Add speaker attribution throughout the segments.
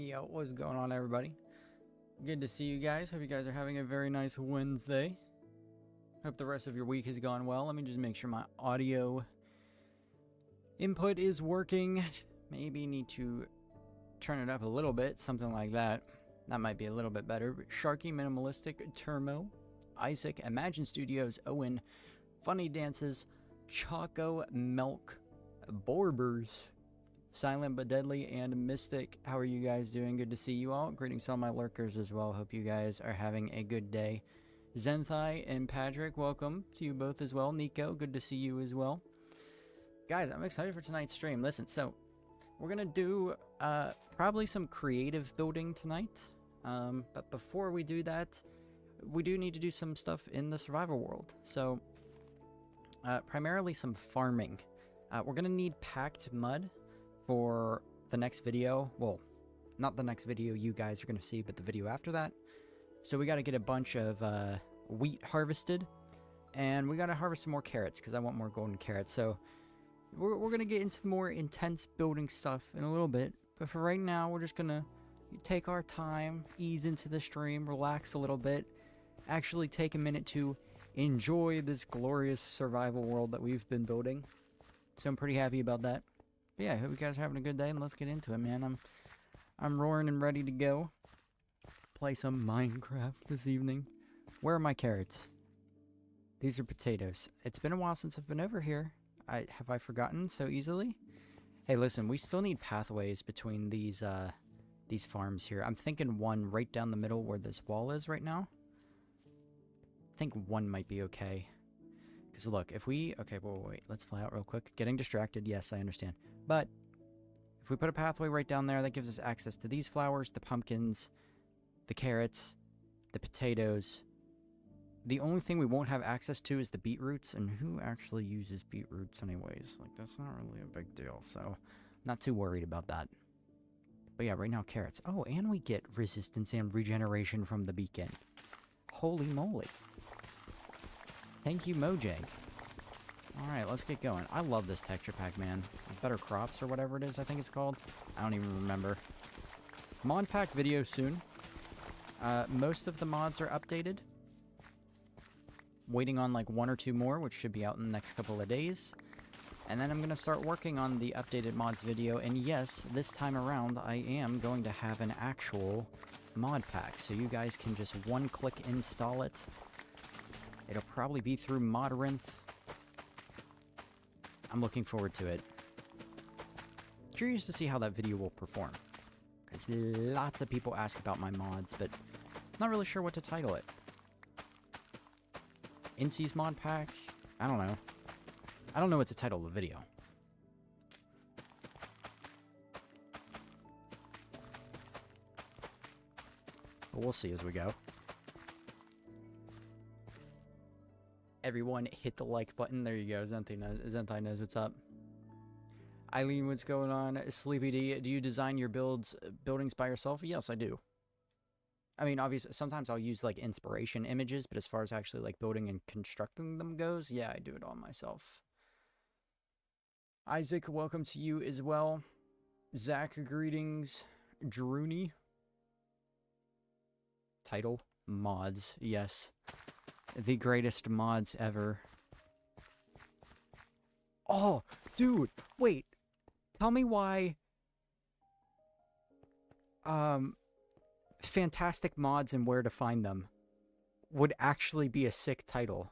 Speaker 1: Yo, what's going on, everybody? Good to see you guys. Hope you guys are having a very nice Wednesday. Hope the rest of your week has gone well. Let me just make sure my audio input is working. Maybe need to turn it up a little bit, something like that. That might be a little bit better. Sharky, Minimalistic, Termo, Isaac, Imagine Studios, Owen, Funny Dances, Choco, Milk, Borbers, Silent but Deadly, and Mystic. How are you guys doing? Good to see you all. Greetings to all my lurkers as well. Hope you guys are having a good day. Zenthai and Patrick, welcome to you both as well. Nico, good to see you as well. Guys, I'm excited for tonight's stream. Listen, so we're going to do probably some creative building tonight. But before we do that, we do need to do some stuff in the survival world. So primarily some farming. We're going to need packed mud for the next video. Well, not the next video you guys are going to see, but the video after that. So we got to get a bunch of wheat harvested, and we got to harvest some more carrots because I want more golden carrots. So we're going to get into more intense building stuff in a little bit, but for right now, we're just going to take our time, ease into the stream, relax a little bit, actually take a minute to enjoy this glorious survival world that we've been building. So I'm pretty happy about that. But yeah, I hope you guys are having a good day, and let's get into it, man. I'm roaring and ready to go. Play some Minecraft this evening. Where are my carrots? These are potatoes. It's been a while since I've been over here. Have I forgotten so easily? Hey, listen, we still need pathways between these farms here. I'm thinking one right down the middle where this wall is right now. I think one might be okay. Because look, if we... Okay, wait. Let's fly out real quick. Getting distracted. Yes, I understand. But if we put a pathway right down there, that gives us access to these flowers, the pumpkins, the carrots, the potatoes. The only thing we won't have access to is the beetroots. And who actually uses beetroots anyways? Like, that's not really a big deal. So, I'm not too worried about that. But yeah, right now, carrots. Oh, and we get resistance and regeneration from the beacon. Holy moly. Thank you, Mojang. Alright, let's get going. I love this texture pack, man. Better Crops or whatever it is, I think it's called. I don't even remember. Mod pack video soon. Most of the mods are updated. Waiting on like one or two more, which should be out in the next couple of days. And then I'm going to start working on the updated mods video. And yes, this time around, I am going to have an actual mod pack. So you guys can just one-click install it. It'll probably be through Modrinth. I'm looking forward to it. Curious to see how that video will perform. Because lots of people ask about my mods, but not really sure what to title it. Incy's mod pack? I don't know. I don't know what to title the video. But we'll see as we go. Everyone hit the like button. There you go. Zenthai knows what's up. Eileen, what's going on? Sleepy D, do you design your buildings by yourself? Yes, I do. I mean, obviously, sometimes I'll use, like, inspiration images, but as far as actually, like, building and constructing them goes, yeah, I do it all myself. Isaac, welcome to you as well. Zach, greetings. Droony. Title, mods, yes. The greatest mods ever. Oh, dude, wait. Tell me why... Fantastic mods and where to find them would actually be a sick title.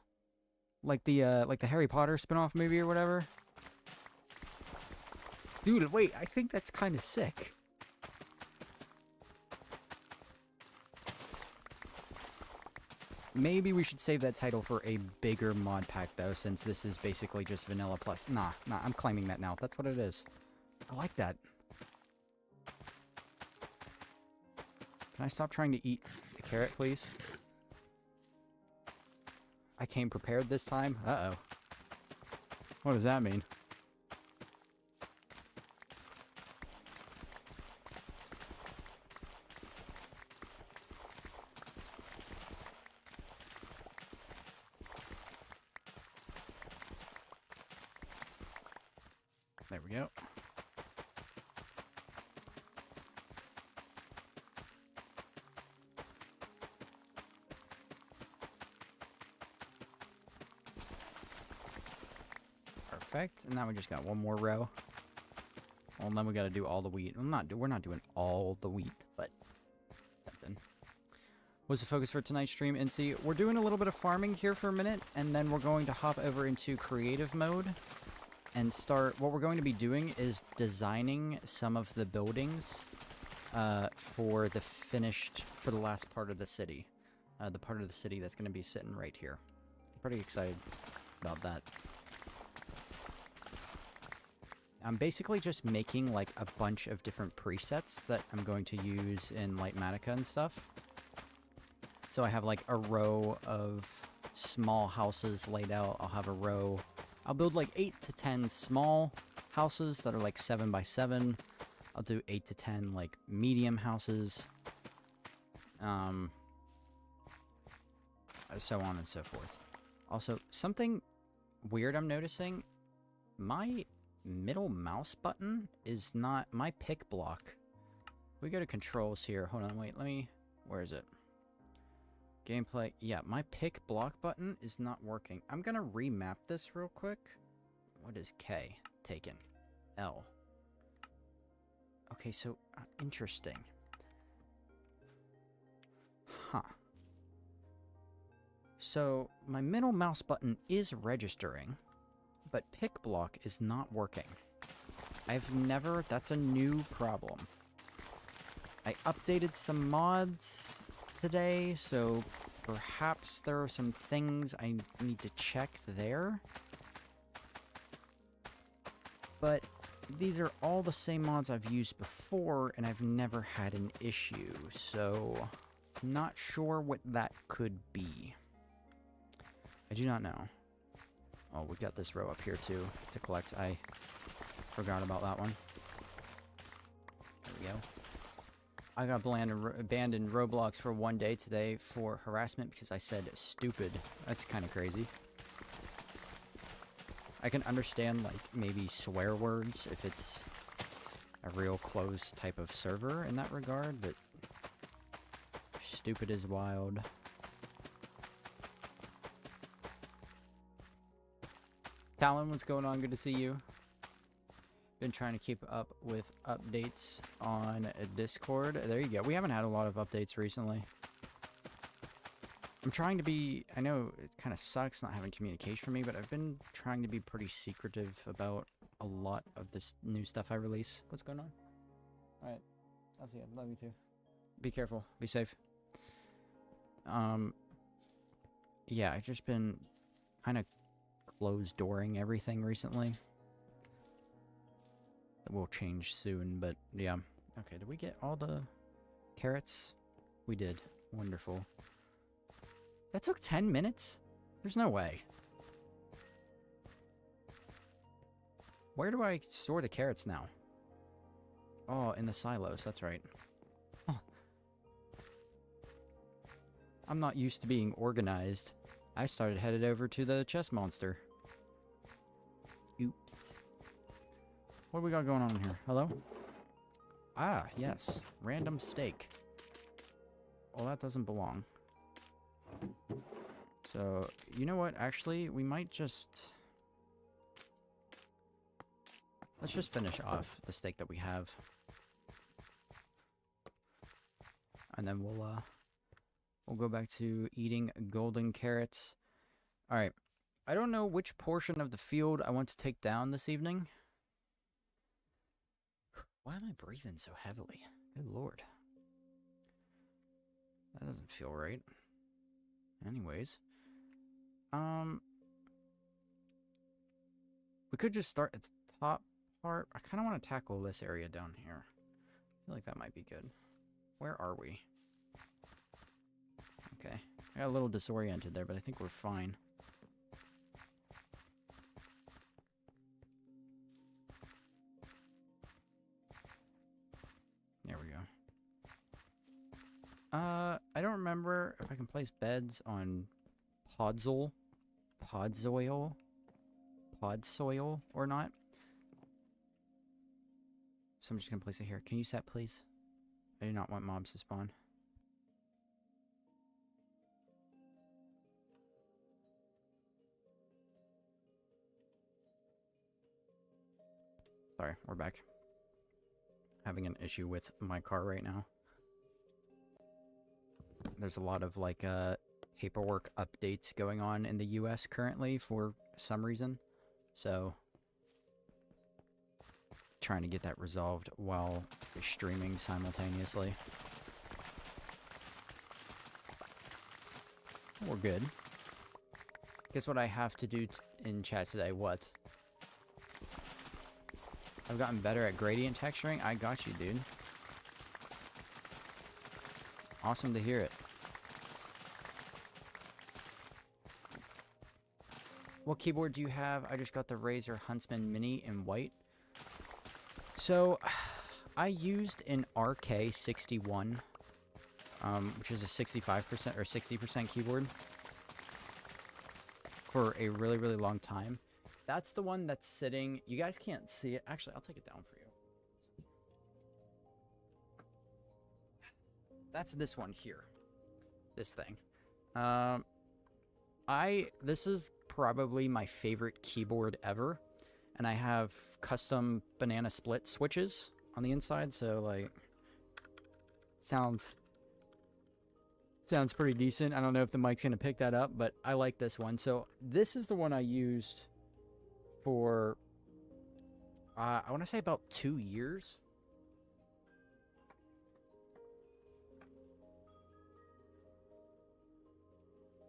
Speaker 1: Like the Harry Potter spin-off movie or whatever. Dude, wait, I think that's kind of sick. Maybe we should save that title for a bigger mod pack, though, since this is basically just vanilla plus. Nah, I'm claiming that now. That's what it is. I like that. Can I stop trying to eat the carrot, please? I came prepared this time? Uh-oh. What does that mean? There we go. Perfect. And now we just got one more row. Well, then we got to do all the wheat. We're not doing all the wheat, but something. What's the focus for tonight's stream, Incy? We're doing a little bit of farming here for a minute, and then we're going to hop over into creative mode and start. What we're going to be doing is designing some of the buildings for the last part of the city. The part of the city that's going to be sitting right here. I'm pretty excited about that. I'm basically just making like a bunch of different presets that I'm going to use in Lightmatica and stuff. So I have like a row of small houses laid out. I'll have a row. I'll build like 8 to 10 small houses that are like 7 by 7. I'll do 8 to 10 like medium houses. So on and so forth. Also, something weird I'm noticing. My middle mouse button is not my pick block. We go to controls here. Hold on, wait, where is it? Gameplay. Yeah, my pick block button is not working. I'm gonna remap this real quick. What is K? Taken. L. Okay, so, interesting. Huh. So, my middle mouse button is registering, but pick block is not working. That's a new problem. I updated some mods today, so perhaps there are some things I need to check there. But these are all the same mods I've used before, and I've never had an issue, so I'm not sure what that could be. I do not know. Oh, we got this row up here too to collect. I forgot about that one. There we go. I got abandoned Roblox for 1 day today for harassment because I said stupid. That's kind of crazy. I can understand, like, maybe swear words if it's a real closed type of server in that regard, but stupid is wild. Talon, what's going on? Good to see you. Been trying to keep up with updates on Discord. There you go. We haven't had a lot of updates recently. I'm trying to be... I know it kind of sucks not having communication for me, but I've been trying to be pretty secretive about a lot of this new stuff I release. What's going on? Alright. I'll see you. Love you too. Be careful. Be safe. Yeah, I've just been kind of closed-dooring everything recently. It will change soon, but yeah. Okay, did we get all the carrots? We did. Wonderful. That took 10 minutes? There's no way. Where do I store the carrots now? Oh, in the silos, that's right. Huh. I'm not used to being organized. I started headed over to the chest monster. Oops. What do we got going on here? Hello? Ah, yes. Random steak. Well, that doesn't belong. So, you know what? Actually, we might just... Let's just finish off the steak that we have. And then we'll go back to eating golden carrots. Alright. I don't know which portion of the field I want to take down this evening. Why am I breathing so heavily? Good lord. That doesn't feel right. Anyways. We could just start at the top part. I kind of want to tackle this area down here. I feel like that might be good. Where are we? Okay. I got a little disoriented there, but I think we're fine. There we go. I don't remember if I can place beds on Podsoil or not. So I'm just gonna place it here. Can you set, please? I do not want mobs to spawn. Sorry, we're back. Having an issue with my car right now. There's a lot of, like, paperwork updates going on in the US currently for some reason. So, trying to get that resolved while streaming simultaneously. We're good. Guess what I have to do in chat today? What? I've gotten better at gradient texturing. I got you, dude. Awesome to hear it. What keyboard do you have? I just got the Razer Huntsman Mini in white. So, I used an RK61, which is a 65% or 60% keyboard for a really, really long time. That's the one that's sitting... You guys can't see it. Actually, I'll take it down for you. That's this one here. This thing. This is probably my favorite keyboard ever. And I have custom banana split switches on the inside, so, like... Sounds pretty decent. I don't know if the mic's gonna pick that up, but I like this one. So, this is the one I used for, I want to say about 2 years.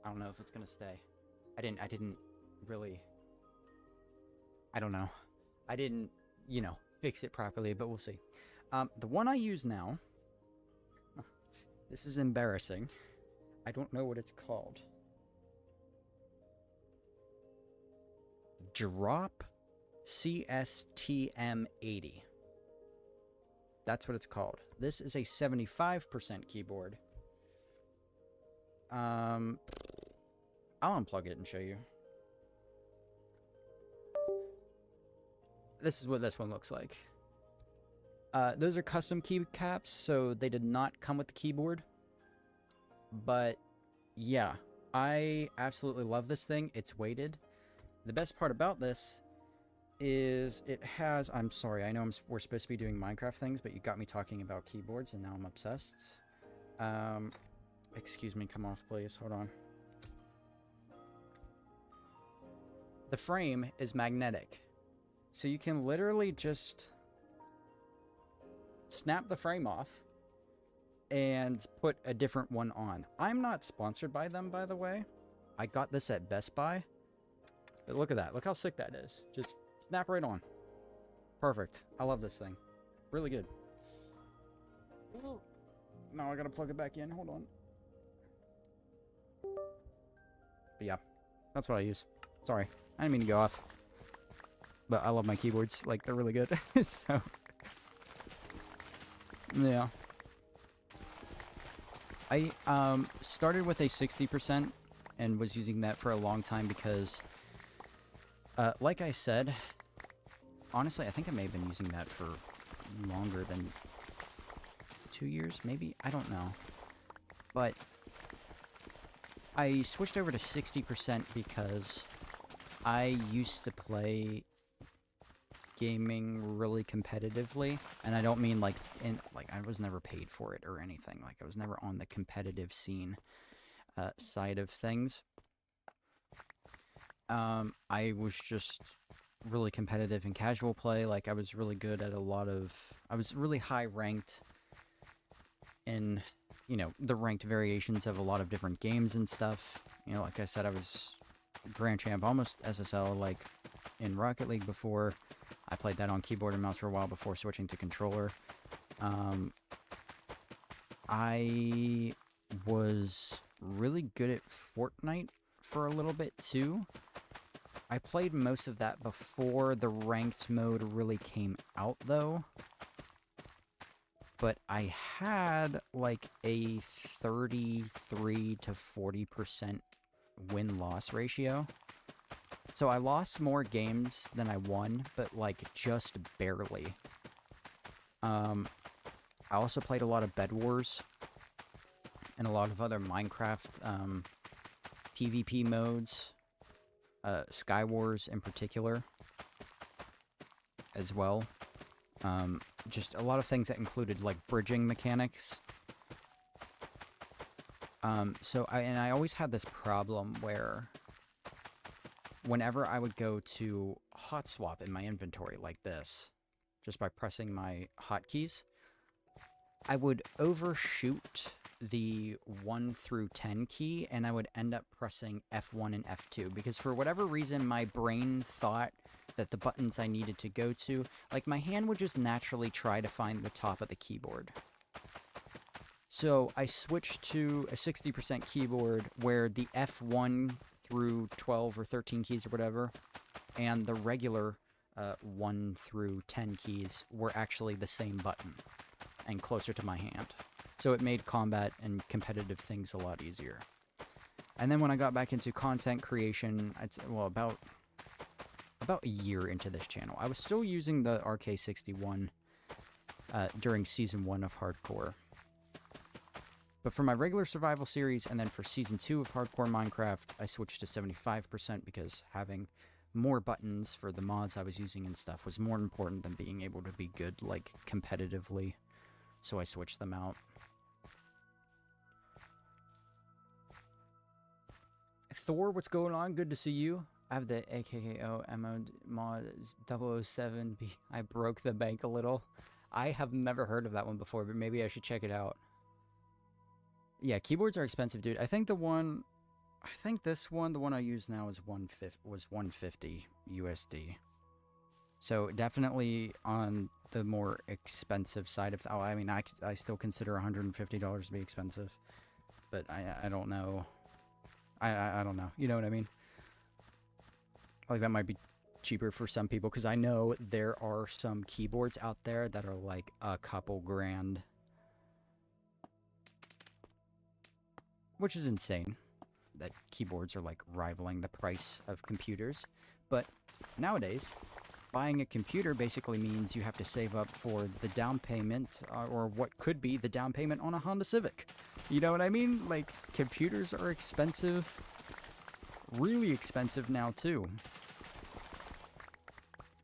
Speaker 1: I don't know if it's gonna stay. I didn't really, I don't know. I didn't, you know, fix it properly, but we'll see. The one I use now, this is embarrassing. I don't know what it's called. Drop CSTM80. That's what it's called. This is a 75% keyboard. I'll unplug it and show you. This is what this one looks like. Those are custom keycaps, so they did not come with the keyboard. But, yeah, I absolutely love this thing. It's weighted. The best part about this is it has... I'm sorry, I know we're supposed to be doing Minecraft things, but you got me talking about keyboards, and now I'm obsessed. Excuse me, come off, please. Hold on. The frame is magnetic. So you can literally just snap the frame off and put a different one on. I'm not sponsored by them, by the way. I got this at Best Buy. But look at that. Look how sick that is. Just snap right on. Perfect. I love this thing. Really good. Now I gotta plug it back in. Hold on. But yeah, that's what I use. Sorry. I didn't mean to go off. But I love my keyboards. Like, they're really good. So, yeah. I started with a 60% and was using that for a long time because, like I said, honestly, I think I may have been using that for longer than 2 years, maybe? I don't know. But I switched over to 60% because I used to play gaming really competitively, and I don't mean like I was never paid for it or anything. Like, I was never on the competitive scene side of things. I was just really competitive in casual play. Like, I was really good at I was really high ranked in, you know, the ranked variations of a lot of different games and stuff. You know, like I said, I was Grand Champ, almost SSL, like, in Rocket League before. I played that on keyboard and mouse for a while before switching to controller. I was really good at Fortnite for a little bit, too. I played most of that before the ranked mode really came out, though. But I had, like, a 33 to 40% win-loss ratio. So I lost more games than I won, but, like, just barely. I also played a lot of Bed Wars and a lot of other Minecraft PvP modes, Sky Wars in particular, as well. Just a lot of things that included, like, bridging mechanics. I always had this problem where whenever I would go to hot swap in my inventory like this, just by pressing my hotkeys, I would overshoot the 1 through 10 key, and I would end up pressing F1 and F2, because for whatever reason, my brain thought that the buttons I needed to go to, like, my hand would just naturally try to find the top of the keyboard. So I switched to a 60% keyboard where the F1 through 12 or 13 keys or whatever, and the regular 1 through 10 keys were actually the same button and closer to my hand. So it made combat and competitive things a lot easier. And then when I got back into content creation, about a year into this channel, I was still using the RK61 during Season 1 of Hardcore. But for my regular survival series, and then for Season 2 of Hardcore Minecraft, I switched to 75% because having more buttons for the mods I was using and stuff was more important than being able to be good, like, competitively. So I switched them out. Thor, what's going on? Good to see you. I have the AKKO mod 007B. I broke the bank a little. I have never heard of that one before, but maybe I should check it out. Yeah, keyboards are expensive, dude. I think this one, the one I use now was 150 USD. So definitely on the more expensive side of. I mean, I still consider $150 to be expensive, but I don't know. I don't know. You know what I mean? Like, that might be cheaper for some people, because I know there are some keyboards out there that are like a couple grand. Which is insane, that keyboards are, like, rivaling the price of computers. But nowadays, buying a computer basically means you have to save up for the down payment, or what could be the down payment on a Honda Civic. You know what I mean? Like, computers are expensive. Really expensive now, too.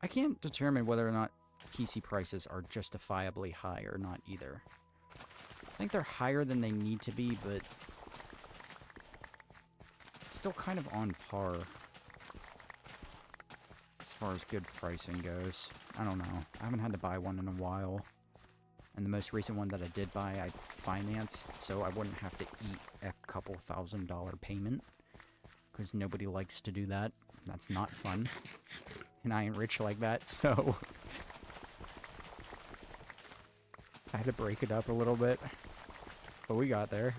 Speaker 1: I can't determine whether or not PC prices are justifiably high or not, either. I think they're higher than they need to be, but still kind of on par as far as good pricing goes. I don't know. I haven't had to buy one in a while. And the most recent one that I did buy, I financed, so I wouldn't have to eat a couple $1,000 payment. Because nobody likes to do that. That's not fun. And I ain't rich like that, so I had to break it up a little bit. But we got there.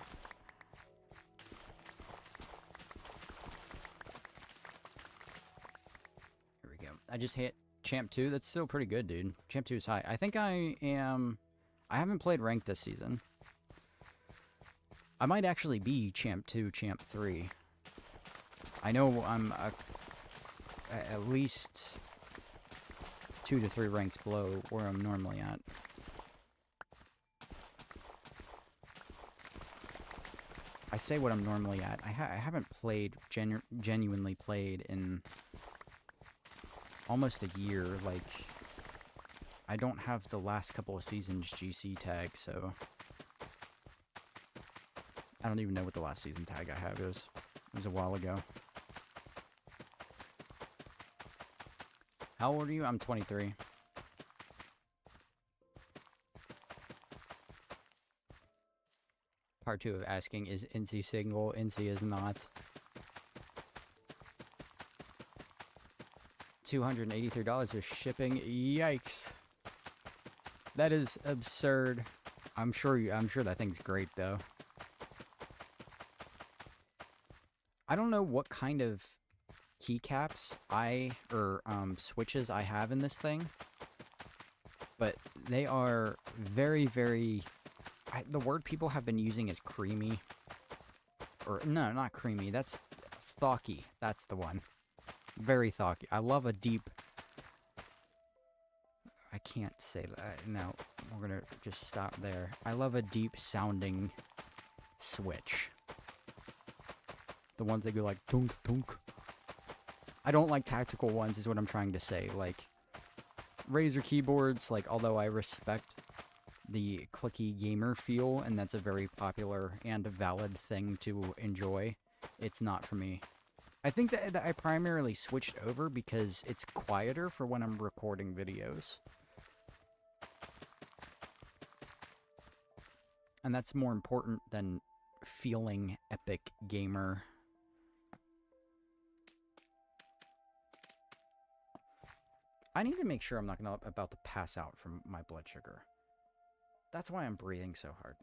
Speaker 1: I just hit Champ 2. That's still pretty good, dude. Champ 2 is high. I think I haven't played ranked this season. I might actually be Champ 2, Champ 3. I know I'm at least 2 to 3 ranks below where I'm normally at. I say what I'm normally at. I haven't played, genuinely played in almost a year. Like, I don't have the last couple of seasons GC tag, so I don't even know what the last season tag I have is. It was a while ago. How old are you? I'm 23. Part 2 of asking, is Incy single? Incy is not. $283 with shipping. Yikes. That is absurd. I'm sure that thing's great, though. I don't know what kind of keycaps switches I have in this thing, but they are very, very. The word people have been using is creamy. Or no, not creamy. That's thocky. That's the one. Very thocky. I love a deep. I can't say that. No, we're gonna just stop there. I love a deep sounding switch. The ones that go like dunk dunk. I don't like tactical ones, is what I'm trying to say. Like Razer keyboards, like, although I respect the clicky gamer feel, and that's a very popular and valid thing to enjoy, it's not for me. I think that I primarily switched over because it's quieter for when I'm recording videos. And that's more important than feeling epic gamer. I need to make sure I'm not about to pass out from my blood sugar. That's why I'm breathing so hard.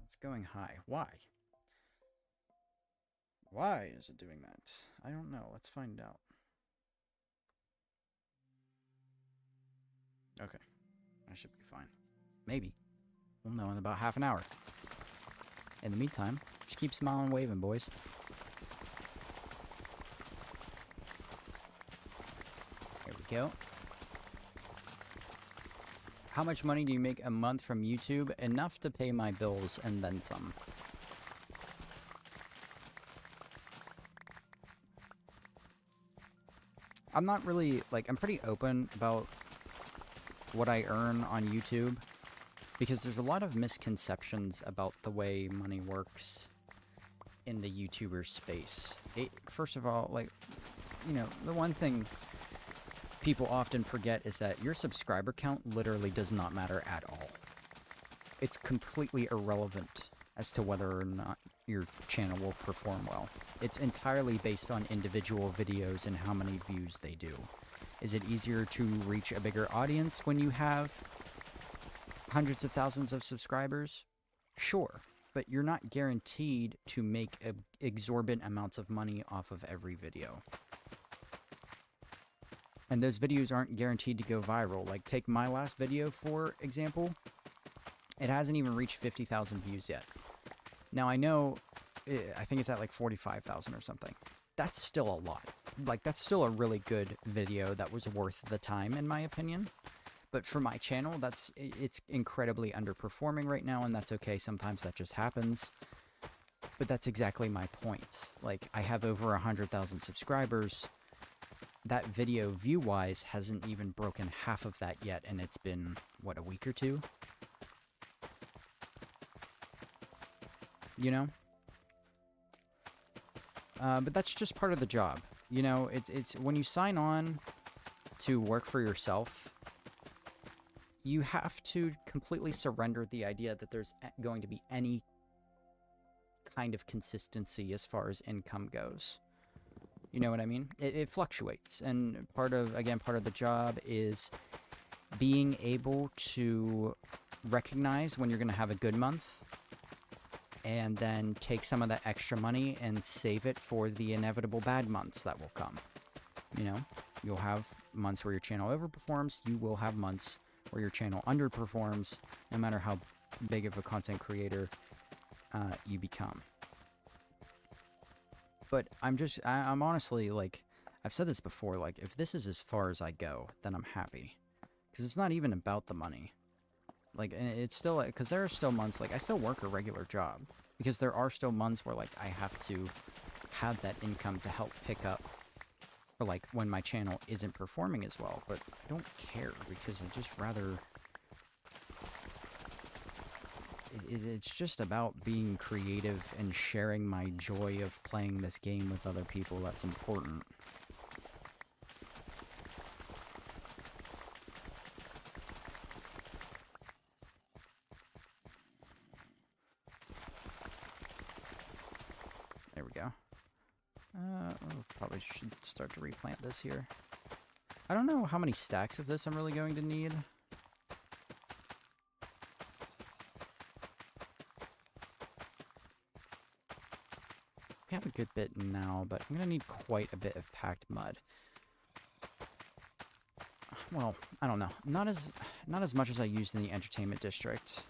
Speaker 1: It's going high. Why? Why is it doing that? I don't know. Let's find out. Okay. I should be fine. Maybe. We'll know in about half an hour. In the meantime, just keep smiling and waving, boys. Here we go. How much money do you make a month from YouTube? Enough to pay my bills and then some. I'm not really, like, I'm pretty open about what I earn on YouTube, because there's a lot of misconceptions about the way money works in the YouTuber space. First of all, like, you know, the one thing people often forget is that your subscriber count literally does not matter at all. It's completely irrelevant as to whether or not your channel will perform well. It's entirely based on individual videos and how many views they do. Is it easier to reach a bigger audience when you have hundreds of thousands of subscribers? Sure, but you're not guaranteed to make exorbitant amounts of money off of every video. And those videos aren't guaranteed to go viral. Like, take my last video, for example. It hasn't even reached 50,000 views yet. Now, I know, I think it's at like 45,000 or something. That's still a lot. Like, that's still a really good video that was worth the time, in my opinion. But for my channel, it's incredibly underperforming right now, and that's okay. Sometimes that just happens. But that's exactly my point. Like, I have over 100,000 subscribers. That video, view-wise, hasn't even broken half of that yet, and it's been, what, a week or two? You know? But that's just part of the job. You know, it's when you sign on to work for yourself, you have to completely surrender the idea that there's going to be any kind of consistency as far as income goes. You know what I mean? It fluctuates, and part of the job is being able to recognize when you're going to have a good month, and then take some of that extra money and save it for the inevitable bad months that will come. You know, you'll have months where your channel overperforms, you will have months where your channel underperforms, no matter how big of a content creator you become. But I'm honestly, like, I've said this before, like, if this is as far as I go, then I'm happy. Because it's not even about the money. Like, it's still, because there are still months, like, I still work a regular job. Because there are still months where, like, I have to have that income to help pick up for, like, when my channel isn't performing as well. But I don't care, because I just rather... It's just about being creative and sharing my joy of playing this game with other people. That's important. There we go. Probably should start to replant this here. I don't know how many stacks of this I'm really going to need. We have a good bit now, but I'm going to need quite a bit of packed mud. Well, I don't know. Not as much as I used in the entertainment district.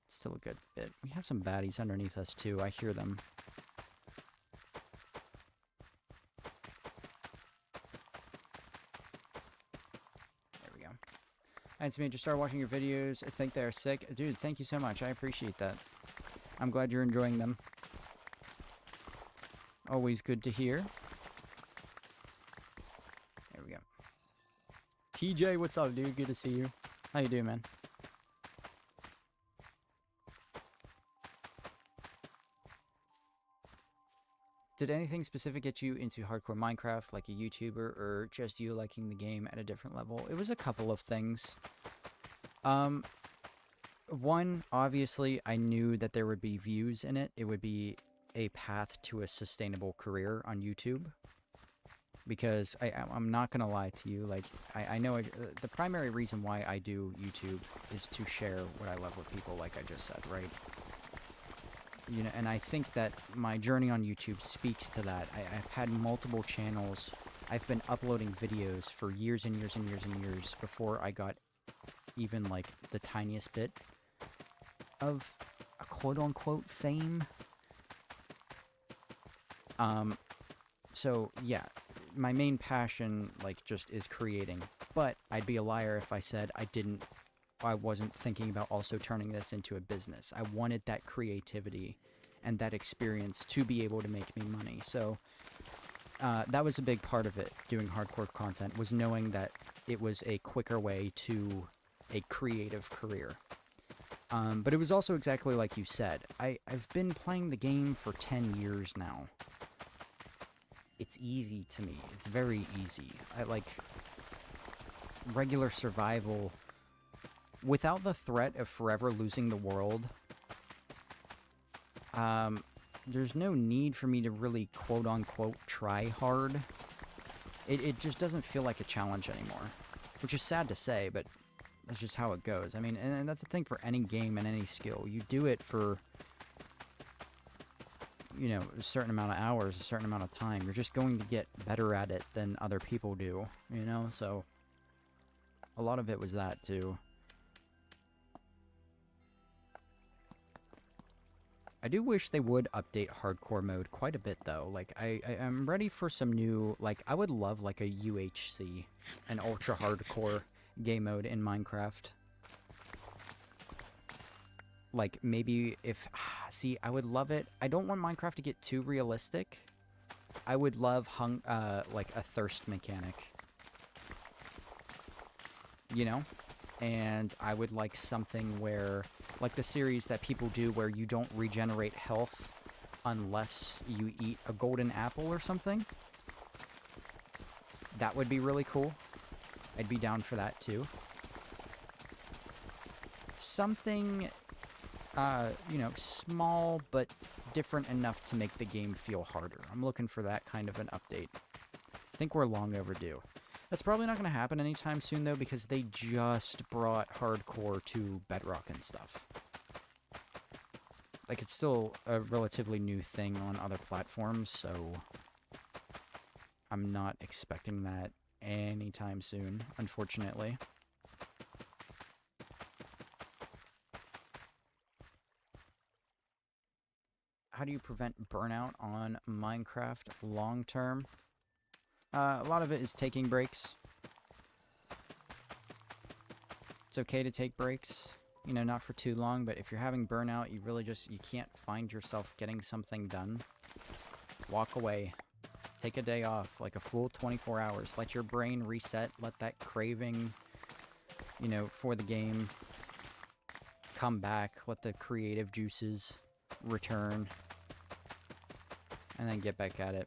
Speaker 1: Still a good bit. We have some baddies underneath us too. I hear them. There we go. It's me. Just started watching your videos. I think they're sick. Dude, thank you so much. I appreciate that. I'm glad you're enjoying them. Always good to hear. There we go. PJ, what's up, dude? Good to see you. How you doing, man? Did anything specific get you into hardcore Minecraft, like a YouTuber, or just you liking the game at a different level? It was a couple of things. One, obviously, I knew that there would be views in it. It would be a path to a sustainable career on YouTube. Because I'm not going to lie to you, like, I know the primary reason why I do YouTube is to share what I love with people, like I just said, right? You know, and I think that my journey on YouTube speaks to that. I've had multiple channels. I've been uploading videos for years and years and years and years before I got even, like, the tiniest bit of a quote-unquote fame. So, yeah, my main passion, like, just is creating. But I'd be a liar if I said I wasn't thinking about also turning this into a business. I wanted that creativity and that experience to be able to make me money. So that was a big part of it, doing hardcore content, was knowing that it was a quicker way to a creative career. But it was also exactly like you said. I've been playing the game for 10 years now. It's easy to me. It's very easy. I like regular survival without the threat of forever losing the world. There's no need for me to really quote-unquote try hard. It just doesn't feel like a challenge anymore, which is sad to say, but that's just how it goes. I mean, and that's the thing for any game and any skill. You do it for, you know, a certain amount of hours, a certain amount of time. You're just going to get better at it than other people do, you know? So a lot of it was that, too. I do wish they would update hardcore mode quite a bit, though. Like, I'm ready for some new, like, I would love, like, a UHC, an ultra-hardcore game mode in Minecraft. Like, maybe if, see, I would love it. I don't want Minecraft to get too realistic. I would love, like, a thirst mechanic. You know? And I would like something where, like the series that people do where you don't regenerate health unless you eat a golden apple or something. That would be really cool. I'd be down for that too. Something, you know, small but different enough to make the game feel harder. I'm looking for that kind of an update. I think we're long overdue. That's probably not going to happen anytime soon, though, because they just brought hardcore to Bedrock and stuff. Like, it's still a relatively new thing on other platforms, so I'm not expecting that anytime soon, unfortunately. How do you prevent burnout on Minecraft long-term? A lot of it is taking breaks. It's okay to take breaks, you know, not for too long, but if you're having burnout, you really just, you can't find yourself getting something done. Walk away. Take a day off, like a full 24 hours. Let your brain reset. Let that craving, you know, for the game come back. Let the creative juices return. And then get back at it.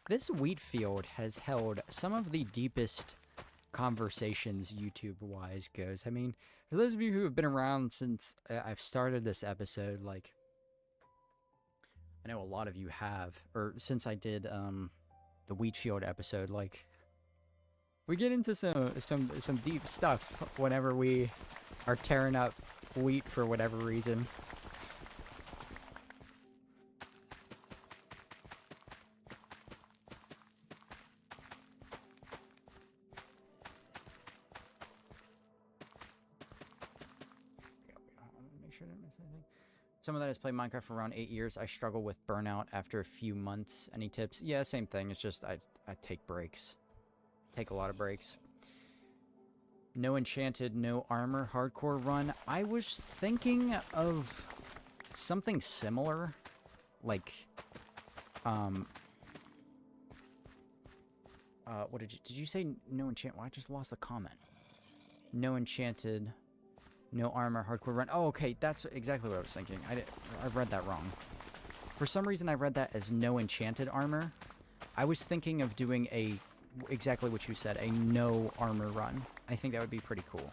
Speaker 1: This wheat field has held some of the deepest conversations YouTube-wise goes. I mean, for those of you who have been around since I've started this episode, like, I know a lot of you have, or since I did the wheat field episode, like, we get into some deep stuff whenever we are tearing up wheat for whatever reason. Someone that has played Minecraft for around 8 years, I struggle with burnout after a few months. Any tips? Yeah, same thing. It's just I take breaks. Take a lot of breaks. No enchanted, no armor, hardcore run. I was thinking of something similar. Like, What did you say? No enchant? Well, I just lost the comment. No enchanted, no armor, hardcore run. Oh, okay, that's exactly what I was thinking. I've read that wrong. For some reason, I read that as no enchanted armor. I was thinking of doing exactly what you said, a no armor run. I think that would be pretty cool.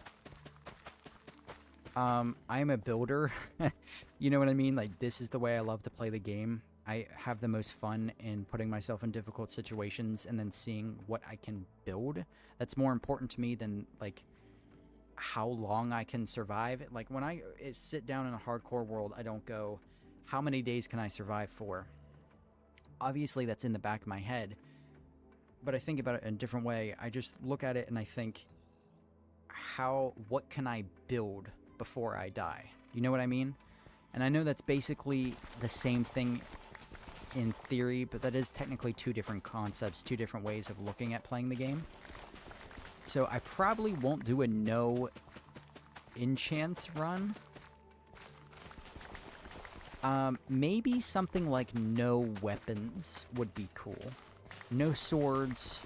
Speaker 1: I'm a builder. You know what I mean? Like, this is the way I love to play the game. I have the most fun in putting myself in difficult situations and then seeing what I can build. That's more important to me than, like, how long I can survive. Like, when I sit down in a hardcore world, I don't go, how many days can I survive for? Obviously, that's in the back of my head, but I think about it in a different way. I just look at it and I think, what can I build before I die? You know what I mean? And I know that's basically the same thing in theory, but that is technically two different concepts, two different ways of looking at playing the game. So I probably won't do a no enchants run. Maybe something like no weapons would be cool. No swords,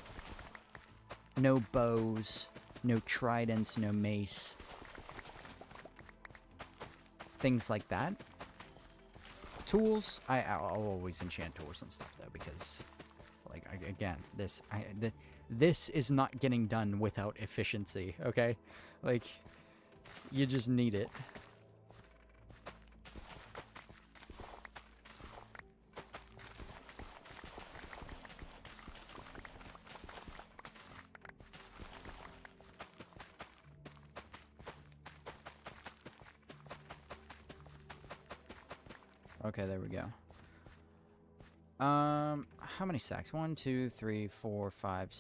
Speaker 1: no bows, no tridents, no mace. Things like that. Tools, I'll always enchant tools and stuff though, because, like, again, this is not getting done without efficiency, okay? Like, you just need it. Okay, there we go. How many stacks? 1, 2, 3, 4, 5.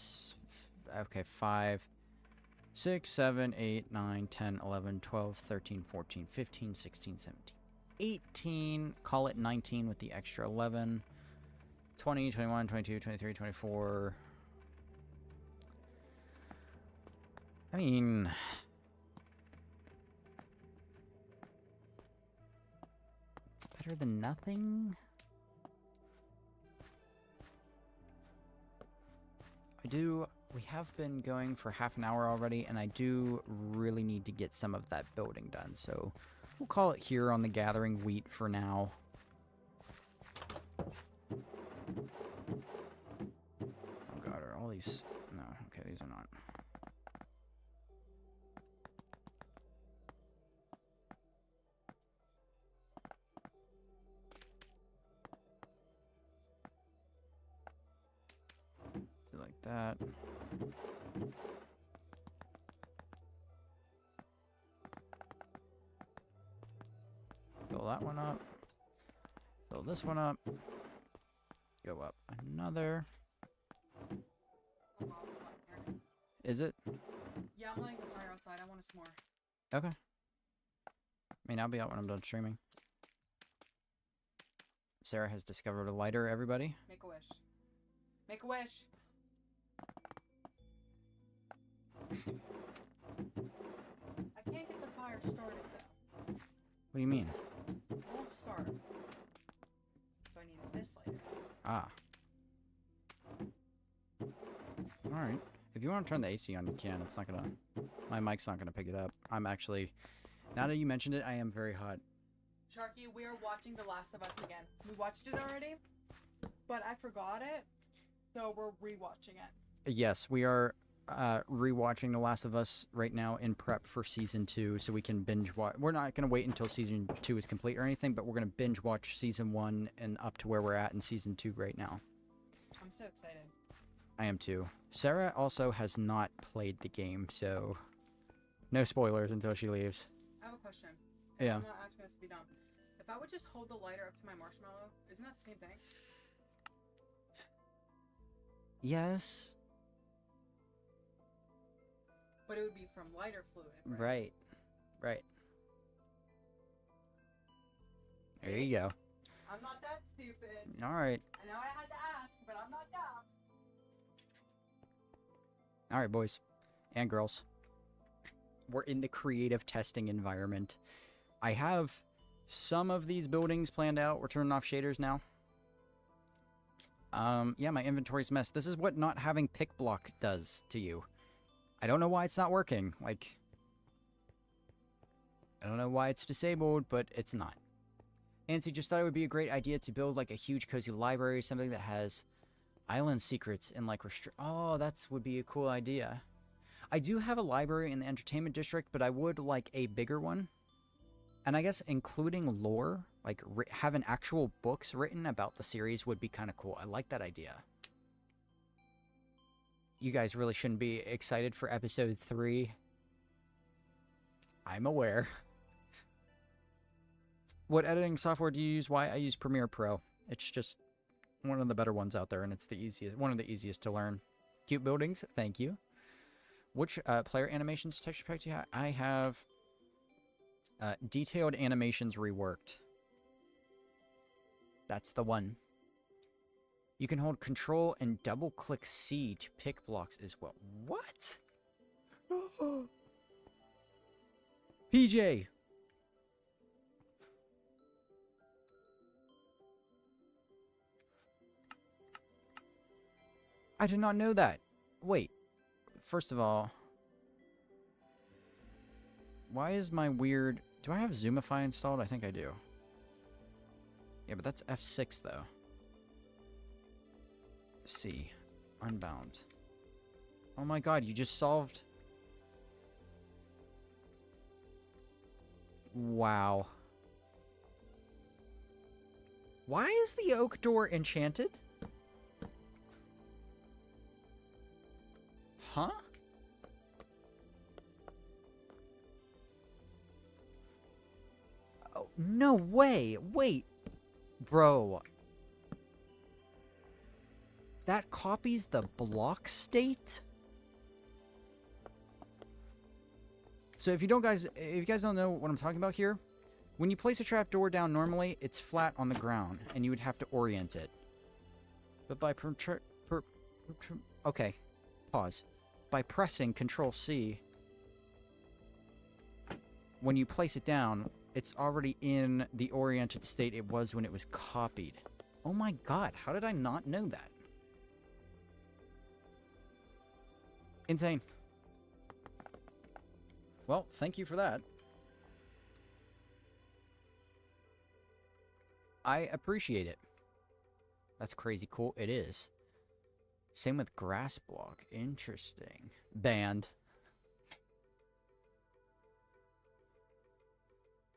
Speaker 1: Okay, 5, 6, 7, 8, 9, 10, 11, 12, 13, 14, 15, 16, 17, 18. Call it 19 with the extra 11. 20, 21, 22, 23, 24. I mean, it's better than nothing. We have been going for half an hour already, and I do really need to get some of that building done, so we'll call it here on the gathering wheat for now. Oh god, are all these... No, okay, these are not. Do like that. Fill that one up. Fill this one up. Go up another. Is it?
Speaker 2: Yeah, I'm lighting the fire outside. I want a s'more.
Speaker 1: Okay. I mean, I'll be out when I'm done streaming. Sarah has discovered a lighter, everybody.
Speaker 2: Make a wish. Make a wish. I can't get the fire started though.
Speaker 1: What do you mean?
Speaker 2: It won't start. So I need this lighter.
Speaker 1: Ah. Alright. If you want to turn the AC on, you can. It's not gonna... My mic's not gonna pick it up. I'm actually... Now that you mentioned it, I am very hot.
Speaker 2: Sharky, we are watching The Last of Us again. We watched it already, but I forgot it, so we're rewatching it.
Speaker 1: Yes, we are rewatching The Last of Us right now in prep for Season 2, so we can binge watch. We're not going to wait until Season 2 is complete or anything, but we're going to binge watch Season 1 and up to where we're at in Season 2 right now.
Speaker 2: I'm so excited.
Speaker 1: I am too. Sarah also has not played the game, so no spoilers until she leaves.
Speaker 2: I have a question.
Speaker 1: Yeah.
Speaker 2: I'm not asking this to be dumb. If I would just hold the lighter up to my marshmallow, isn't that the same thing?
Speaker 1: Yes.
Speaker 2: But it would be from lighter fluid, right?
Speaker 1: Right. Right. There you go.
Speaker 2: I'm not that stupid.
Speaker 1: Alright.
Speaker 2: I know I had to ask, but I'm not dumb.
Speaker 1: Alright, boys and girls. We're in the creative testing environment. I have some of these buildings planned out. We're turning off shaders now. Yeah, my inventory's a mess. This is what not having pick block does to you. I don't know why it's not working. Like, I don't know why it's disabled, but it's not. Nancy just thought it would be a great idea to build like a huge cozy library, something that has island secrets and like oh, that would be a cool idea. I do have a library in the entertainment district, but I would like a bigger one. And I guess including lore, like having actual books written about the series would be kind of cool. I like that idea. You guys really shouldn't be excited for episode 3. I'm aware. What editing software do you use? Why? I use Premiere Pro. It's just one of the better ones out there, and it's the easiest, one of the easiest to learn. Cute buildings, thank you. Which player animations texture pack do you have? I have detailed animations reworked. That's the one. You can hold Control and double-click C to pick blocks as well. What? PJ! I did not know that. Wait. First of all, why is my weird... Do I have Zoomify installed? I think I do. Yeah, but that's F6, though. C. Unbound. Oh my god, you just solved... Wow. Why is the oak door enchanted? Huh? Oh, no way. Wait. Bro. That copies the block state? So if you guys don't know what I'm talking about here, when you place a trapdoor down normally, it's flat on the ground, and you would have to orient it. But by okay, pause. By pressing Control-C, when you place it down, it's already in the oriented state it was when it was copied. Oh my god, how did I not know that? Insane. Well, thank you for that. I appreciate it. That's crazy cool. It is. Same with grass block. Interesting. Banned.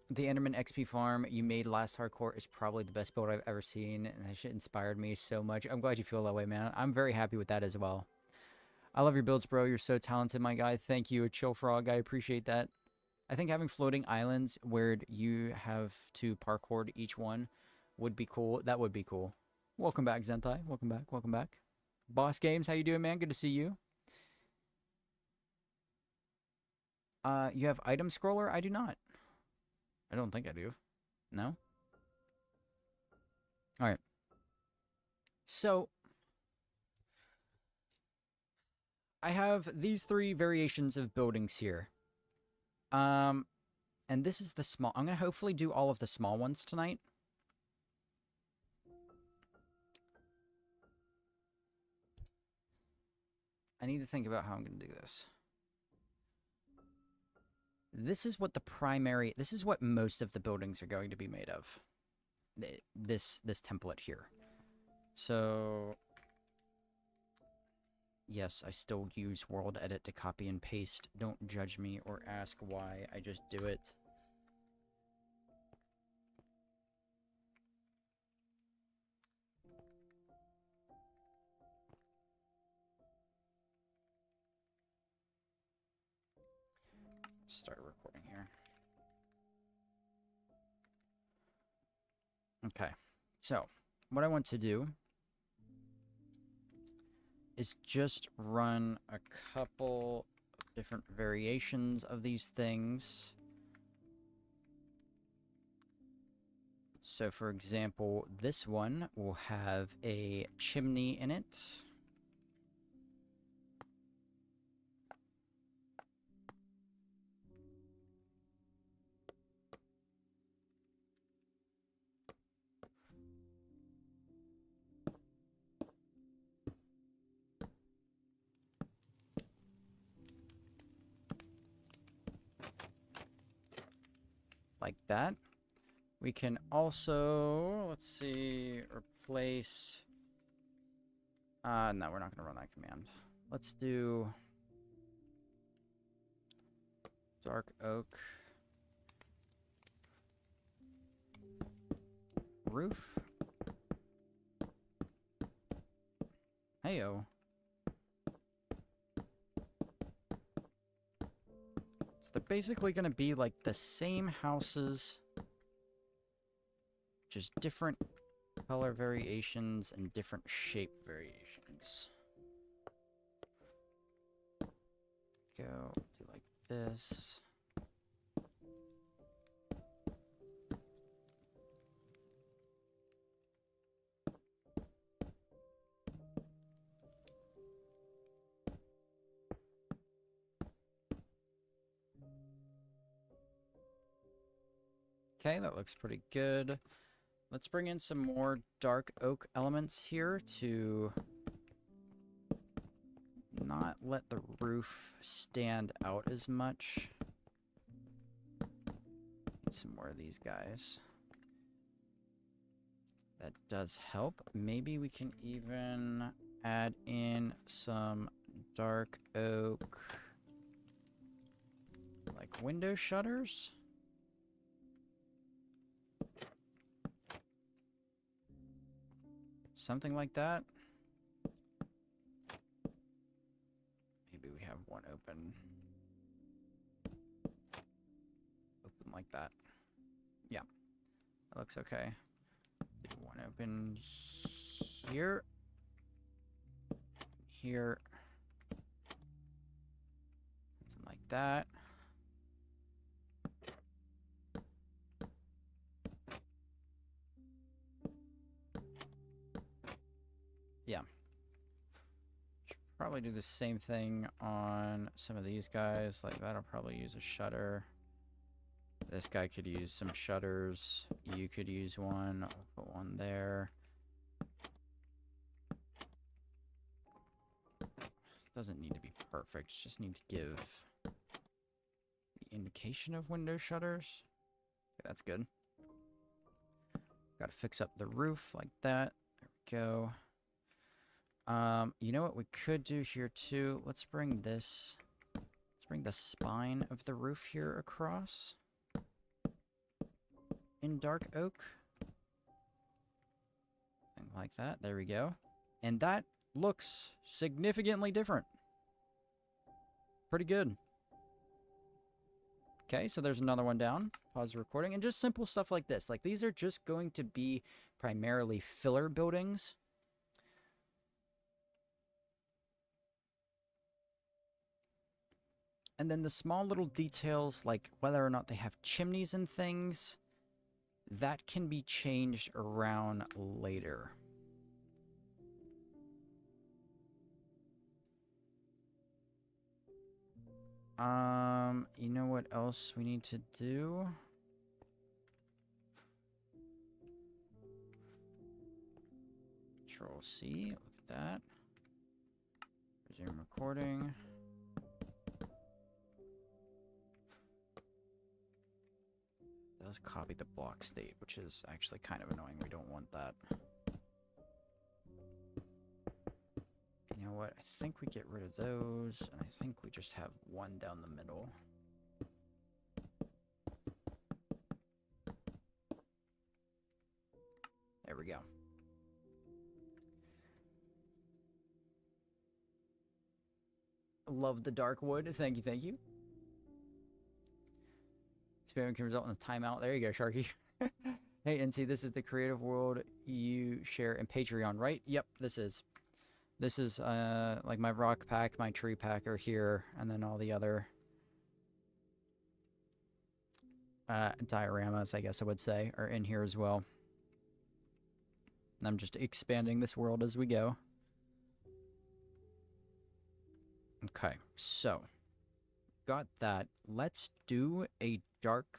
Speaker 1: The Enderman XP farm you made last hardcore is probably the best build I've ever seen, and that shit inspired me so much. I'm glad you feel that way, man. I'm very happy with that as well. I love your builds, bro. You're so talented, my guy. Thank you, Chill Frog. I appreciate that. I think having floating islands where you have to parkour each one would be cool. That would be cool. Welcome back, Zentai. Welcome back. Welcome back. Boss Games, how you doing, man? Good to see you. You have item scroller? I do not. I don't think I do. No? Alright. So, I have these 3 variations of buildings here. And this is the small... I'm going to hopefully do all of the small ones tonight. I need to think about how I'm going to do this. This is what the primary... This is what most of the buildings are going to be made of. This template here. So... Yes, I still use World Edit to copy and paste. Don't judge me or ask why. I just do it. Start recording here. Okay, so what I want to do is just run a couple of different variations of these things. So for example, this one will have a chimney in it. like that. We can also, let's see, replace... no, we're not going to run that command. Let's do dark oak roof. Heyo. So they're basically going to be like the same houses, just different color variations and different shape variations. Go do like this. Okay, that looks pretty good. Let's bring in some more dark oak elements here to not let the roof stand out as much. Need some more of these guys. That does help. Maybe we can even add in some dark oak, like window shutters. Something like that. Maybe we have one open. Open like that. Yeah. That looks okay. One open here. Here. Something like that. Yeah. Should probably do the same thing on some of these guys. Like that'll probably use a shutter. This guy could use some shutters. You could use one. I'll put one there. Doesn't need to be perfect. Just need to give the indication of window shutters. Okay, that's good. Got to fix up the roof like that. There we go. You know what we could do here too? Let's bring this. Let's bring the spine of the roof here across. In dark oak. Something like that. There we go. And that looks significantly different. Pretty good. Okay, so there's another one down. Pause the recording. And just simple stuff like this. Like, these are just going to be primarily filler buildings. And then the small little details, like whether or not they have chimneys and things, that can be changed around later. You know what else we need to do? Control C, look at that. Resume recording. Does copy the block state, which is actually kind of annoying. We don't want that. You know what? I think we get rid of those, and I think we just have one down the middle. There we go. Love the dark wood. Thank you, thank you. Experiment can result in a timeout. There you go, Sharky. Hey, Incy, this is the creative world you share in Patreon, right? Yep, this is. This is, like my rock pack, my tree pack are here, and then all the other dioramas, I guess I would say, are in here as well. And I'm just expanding this world as we go. Okay, so got that. Let's do a dark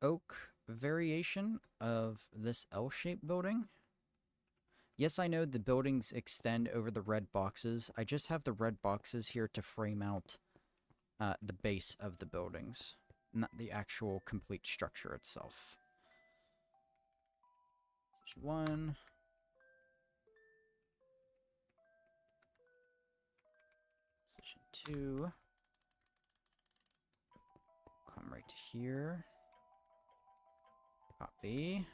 Speaker 1: oak variation of this L-shaped building. Yes, I know the buildings extend over the red boxes. I just have the red boxes here to frame out the base of the buildings. not the actual complete structure itself. Position 1. Position 2. Come right to here. Copy.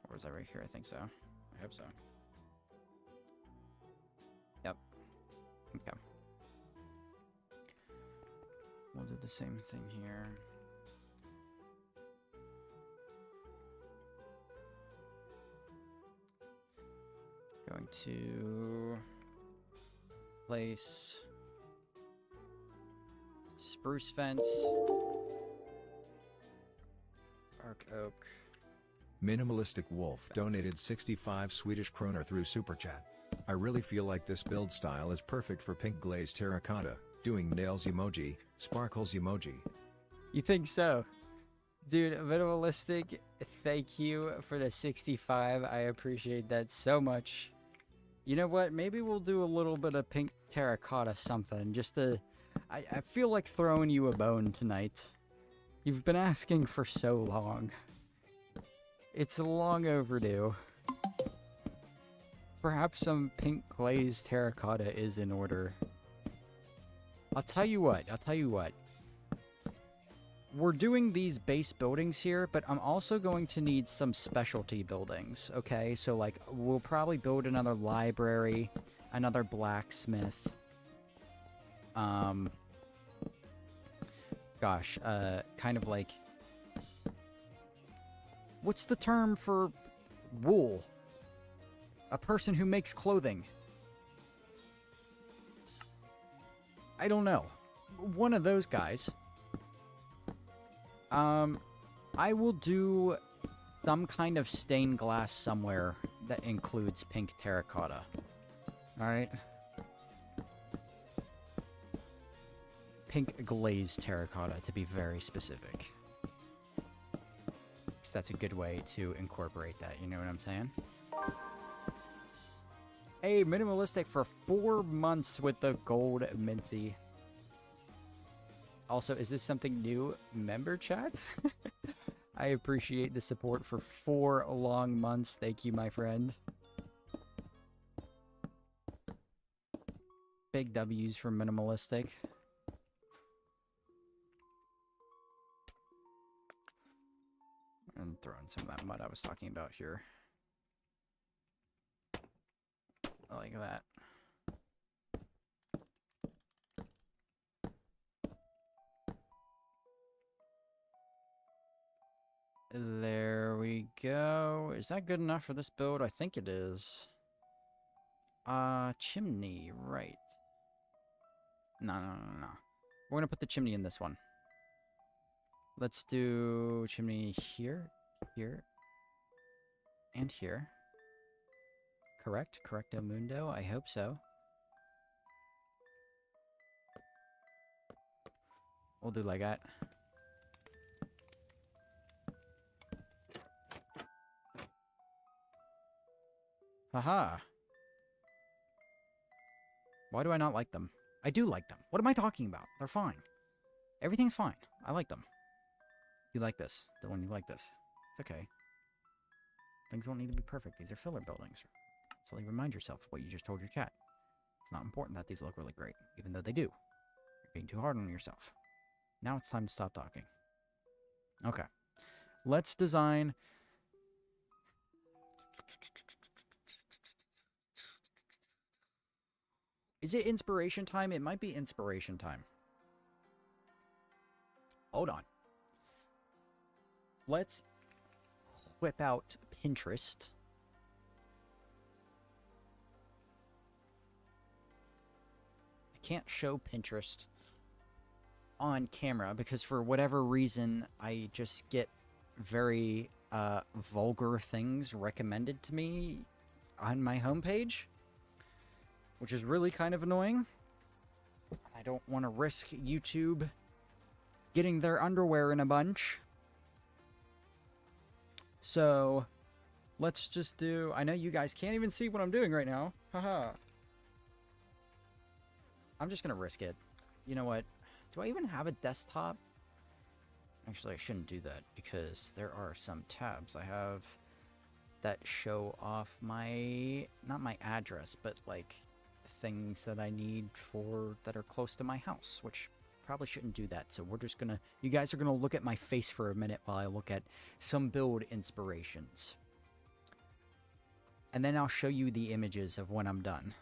Speaker 1: Or is that right here? I think so. I hope so. Yep. Okay. We'll do the same thing here. Going to place spruce fence, arc oak.
Speaker 3: Minimalistic Wolf
Speaker 1: Fence.
Speaker 3: donated 65 Swedish kroner through Super Chat. I really feel like this build style is perfect for pink glazed terracotta. Doing nails emoji, sparkles emoji.
Speaker 1: You think so? Dude, minimalistic, thank you for the 65. I appreciate that so much. You know what? Maybe we'll do a little bit of pink terracotta something. Just to... I feel like throwing you a bone tonight. You've been asking for so long. It's long overdue. Perhaps some pink glazed terracotta is in order. I'll tell you what. We're doing these base buildings here, but I'm also going to need some specialty buildings, okay? So, like, we'll probably build another library, another blacksmith. Kind of like... What's the term for wool? A person who makes clothing. I don't know. One of those guys. I will do some kind of stained glass somewhere that includes pink terracotta. Alright? Pink glazed terracotta, to be very specific. Because that's a good way to incorporate that, you know what I'm saying? Hey, minimalistic for 4 months with the gold minty. Also, is this something new? Member chat? I appreciate the support for 4 long months. Thank you, my friend. Big W's for minimalistic. And throw in some of that mud I was talking about here. Like that. There we go. Is that good enough for this build? I think it is. Chimney, right. No. We're gonna put the chimney in this one. Let's do chimney here, here, and here. Correct? Correcto mundo? I hope so. We'll do like that. Haha. Why do I not like them? I do like them. What am I talking about? They're fine. Everything's fine. I like them. You like this. Dylan, you like this. It's okay. Things don't need to be perfect. These are filler buildings. So remind yourself what you just told your chat. It's not important that these look really great, even though they do. You're being too hard on yourself. Now it's time to stop talking. Okay. Let's design... Is it inspiration time? It might be inspiration time. Hold on. Let's whip out Pinterest. I can't show Pinterest on camera because for whatever reason I just get very vulgar things recommended to me on my homepage, which is really kind of annoying. I don't want to risk YouTube getting their underwear in a bunch. So, let's just do... I know you guys can't even see what I'm doing right now. Haha. I'm just going to risk it. You know what? Do I even have a desktop? Actually, I shouldn't do that because there are some tabs I have that show off my, not my address, but like things that I need for that are close to my house, which probably shouldn't do that. So we're just gonna, you guys are gonna look at my face for a minute while I look at some build inspirations. And then I'll show you the images of when I'm done.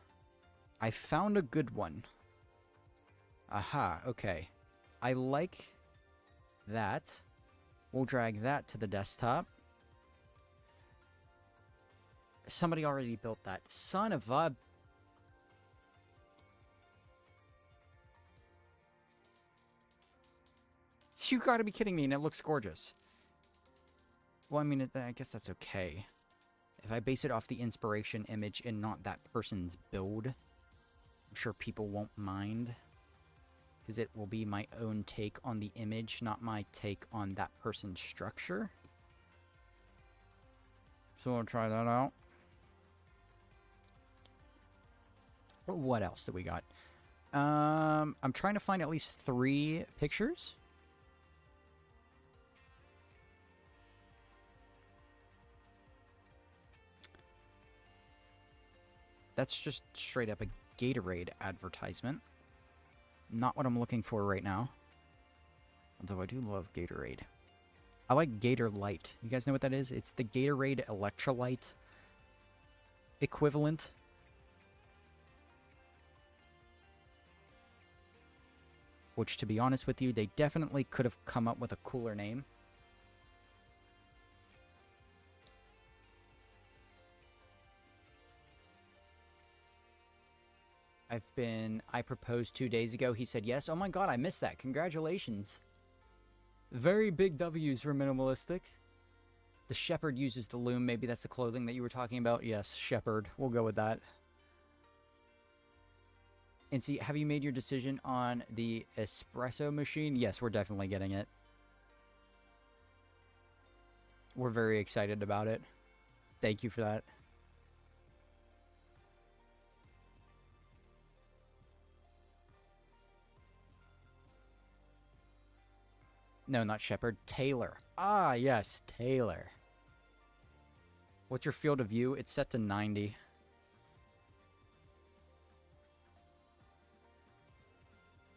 Speaker 1: I found a good one. Aha, okay. I like that. We'll drag that to the desktop. Somebody already built that. Son of a... You gotta be kidding me, and it looks gorgeous. Well, I mean, I guess that's okay. If I base it off the inspiration image and not that person's build, I'm sure people won't mind. Because it will be my own take on the image, not my take on that person's structure. So we'll try that out. What else do we got? I'm trying to find at least 3 pictures. That's just straight up a Gatorade advertisement. Not what I'm looking for right now. Although I do love Gatorade. I like Gator Light. You guys know what that is? It's the Gatorade Electrolyte equivalent. Which, to be honest with you, they definitely could have come up with a cooler name. I proposed 2 days ago. He said yes. Oh my god, I missed that. Congratulations. Very big W's for minimalistic. The shepherd uses the loom. Maybe that's the clothing that you were talking about. Yes, shepherd. We'll go with that. Incy, have you made your decision on the espresso machine? Yes, we're definitely getting it. We're very excited about it. Thank you for that. No, not Shepherd. Taylor. Ah, yes, Taylor. What's your field of view? It's set to 90.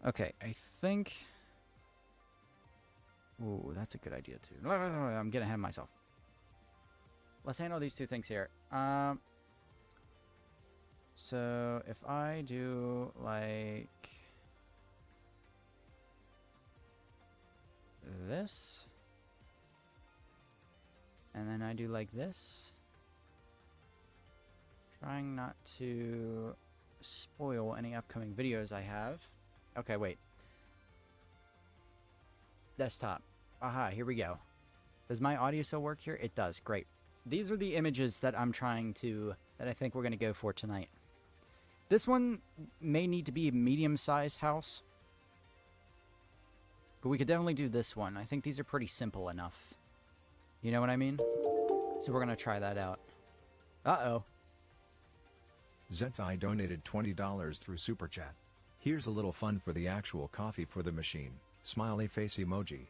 Speaker 1: Okay, I think... Ooh, that's a good idea, too. I'm getting ahead of myself. Let's handle these 2 things here. So, if I do, like... this, and then I do like this, trying not to spoil any upcoming videos I have. Okay, wait. Desktop. Aha, here we go. Does my audio still work here? It does. Great. These are the images that I'm trying to, that I think we're going to go for tonight. This one may need to be a medium-sized house. But we could definitely do this one. I think these are pretty simple enough. You know what I mean? So we're going to try that out. Uh-oh.
Speaker 3: Zenthai donated $20 through Super Chat. Here's a little fun for the actual coffee for the machine. Smiley face emoji.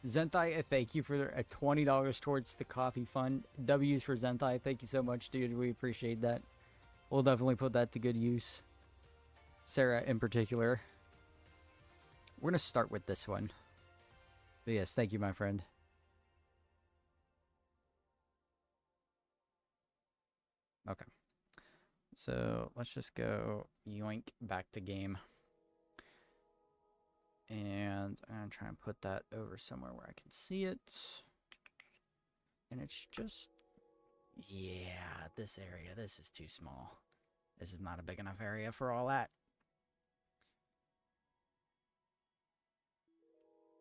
Speaker 1: Zenthai, thank you for $20 towards the coffee fund. W's for Zenthai. Thank you so much, dude. We appreciate that. We'll definitely put that to good use. Sarah in particular. We're going to start with this one. But yes, thank you, my friend. Okay. So, let's just go yoink back to game. And I'm going to try and put that over somewhere where I can see it. And it's just... yeah, this area. This is too small. This is not a big enough area for all that.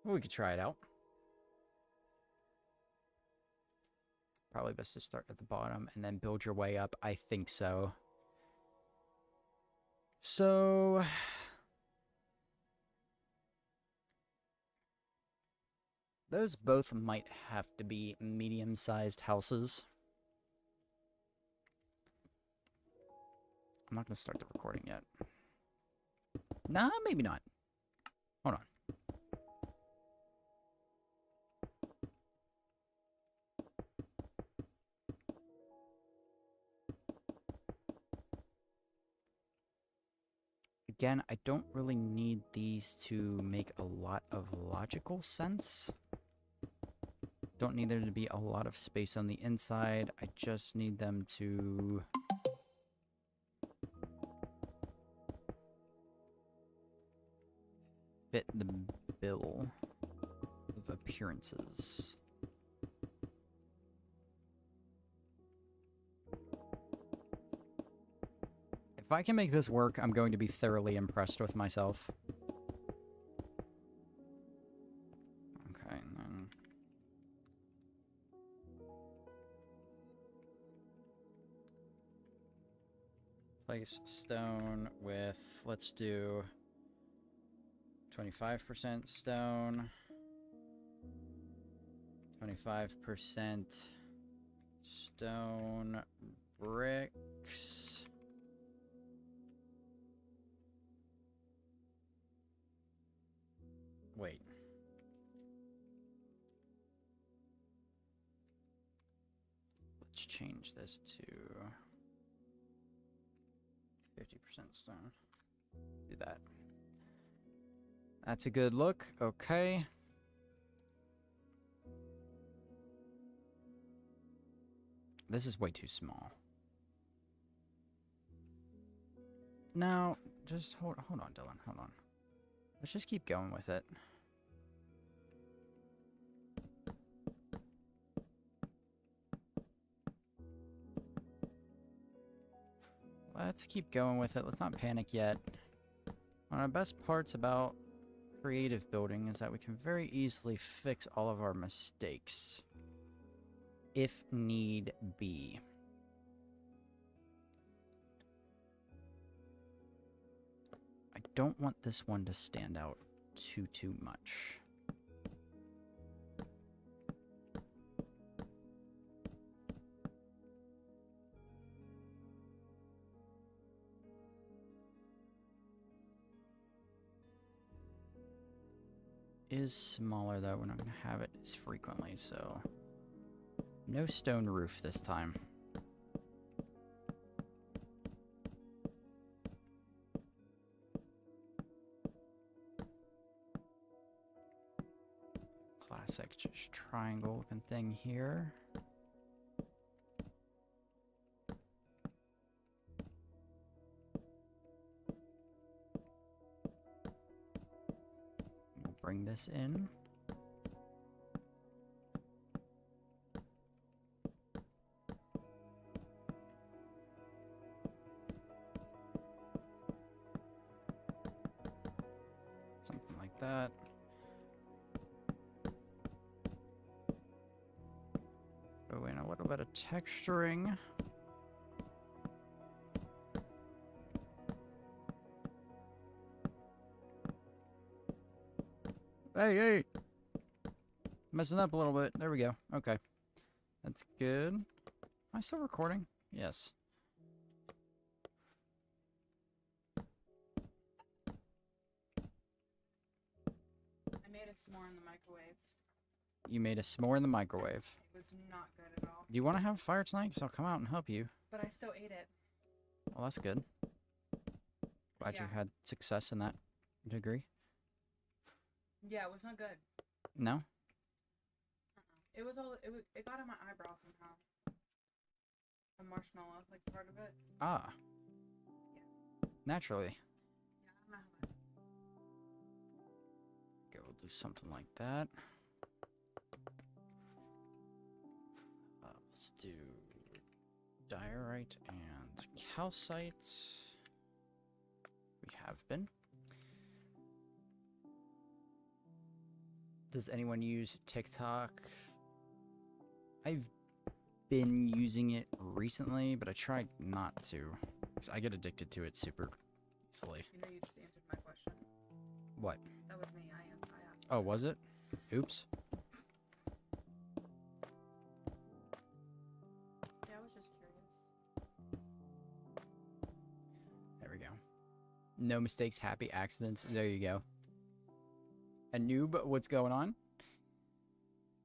Speaker 1: We could try it out. Probably best to start at the bottom and then build your way up. I think so. So... those both might have to be medium-sized houses. I'm not going to start the recording yet. Nah, maybe not. Hold on. Again, I don't really need these to make a lot of logical sense. Don't need there to be a lot of space on the inside. I just need them to... fit the bill of appearances. If I can make this work, I'm going to be thoroughly impressed with myself. Okay, and then... place stone with, let's do 25% stone, 25% stone bricks. Wait. Let's change this to 50% stone. Do that. That's a good look. Okay. This is way too small. Now, just hold on, Dylan. Hold on. Let's just keep going with it. Let's keep going with it. Let's not panic yet. One of the best parts about creative building is that we can very easily fix all of our mistakes, if need be. I don't want this one to stand out too much. Is smaller though, we're not going to have it as frequently, so no stone roof this time. Classic just triangle looking thing here. Bring this in. Something like that. Throw in a little bit of texturing. Hey! Messing up a little bit. There we go. Okay. That's good. Am I still recording? Yes.
Speaker 2: I made a s'more in the microwave.
Speaker 1: You made a s'more in the microwave.
Speaker 2: It was not good at all.
Speaker 1: Do you want to have fire tonight? Because I'll come out and help you.
Speaker 2: But I still ate it.
Speaker 1: Well, that's good. Glad you had success in that degree.
Speaker 2: Yeah, it was not good.
Speaker 1: No?
Speaker 2: It was all, it got on my eyebrow somehow. A marshmallow, like part of it.
Speaker 1: Ah.
Speaker 2: Yeah.
Speaker 1: Naturally.
Speaker 2: Yeah, I don't know how that.
Speaker 1: Okay, we'll do something like that. Let's do diorite and calcite. We have been. Does anyone use TikTok? I've been using it recently, but I try not to, because I get addicted to it super easily.
Speaker 2: You know, you just answered my question.
Speaker 1: What?
Speaker 2: That was me. I asked.
Speaker 1: Oh, was it? Oops.
Speaker 2: Yeah, I was just curious.
Speaker 1: There we go. No mistakes, happy accidents. There you go. A noob, what's going on?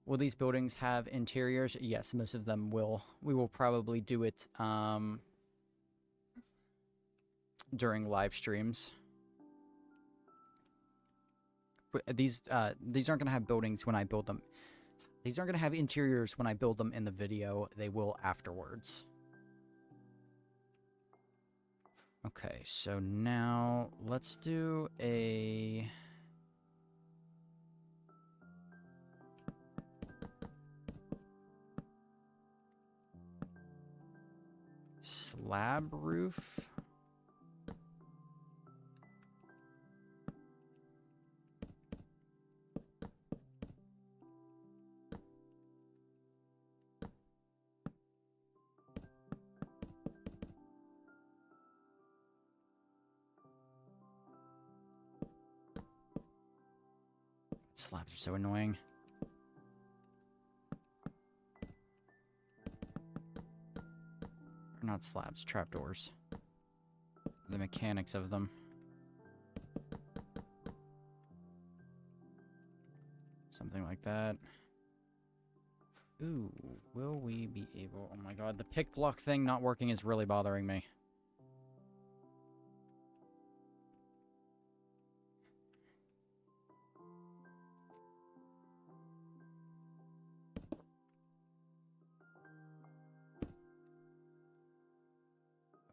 Speaker 1: Will these buildings have interiors? Yes, most of them will. We will probably do it during live streams. these aren't gonna have buildings when I build them. These aren't gonna have interiors when I build them in the video. They will afterwards. Okay, so now let's do a... slab roof. Slabs are so annoying. Or not slabs, trapdoors. The mechanics of them. Something like that. Ooh, will we be able... Oh my god, the pick block thing not working is really bothering me.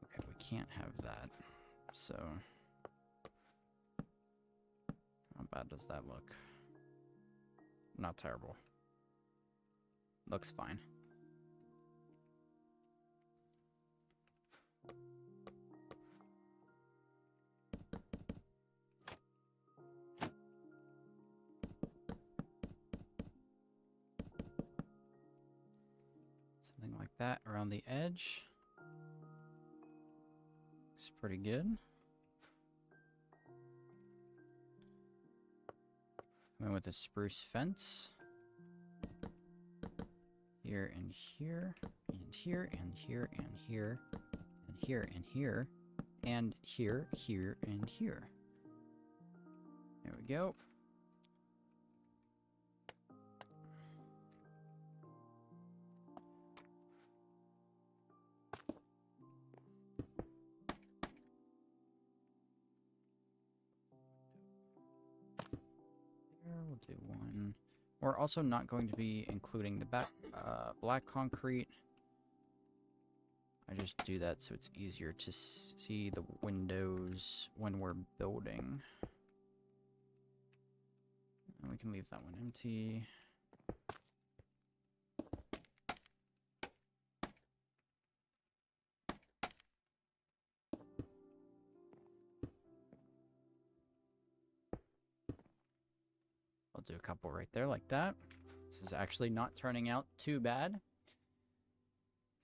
Speaker 1: Okay, we can't have that. So... how bad does that look? Not terrible. Looks fine. Something like that around the edge. Looks pretty good. Went with a spruce fence. Here and here, and here, and here, and here, and here, and here, and here, here, and here. There we go. There, we'll do one. We're also not going to be including the black concrete. I just do that so it's easier to see the windows when we're building. And we can leave that one empty. I'll do a couple right there like that. This is actually not turning out too bad.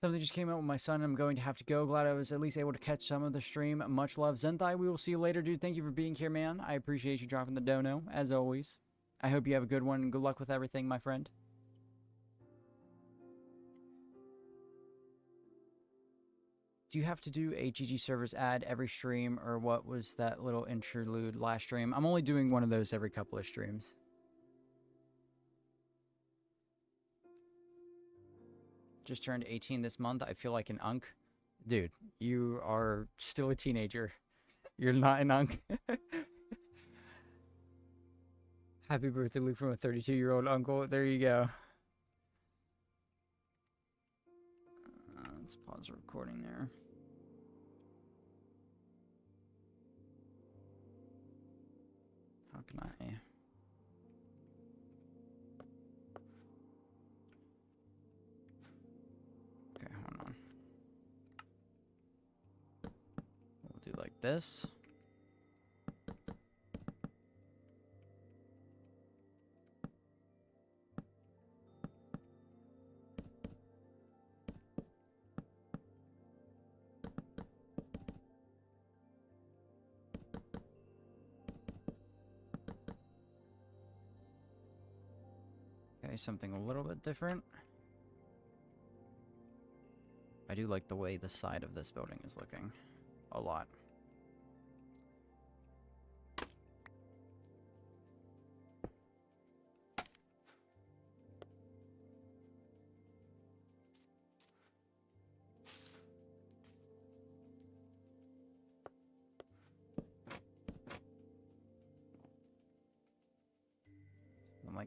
Speaker 1: Something just came out with my son. I'm going to have to go. Glad I was at least able to catch some of the stream. Much love, Zenthai. We will see you later, dude. Thank you for being here, man. I appreciate you dropping the dono, as always. I hope you have a good one, and good luck with everything, my friend. Do you have to do a GG servers ad every stream, or what was that little interlude last stream? I'm only doing one of those every couple of streams. Just turned 18 this month. I feel like an unk. Dude, you are still a teenager. You're not an unk. Happy birthday, Luke, from a 32-year-old uncle. There you go. Let's pause the recording there. How can I... Okay, hold on. We'll do like this. Okay, something a little bit different. I do like the way the side of this building is looking a lot.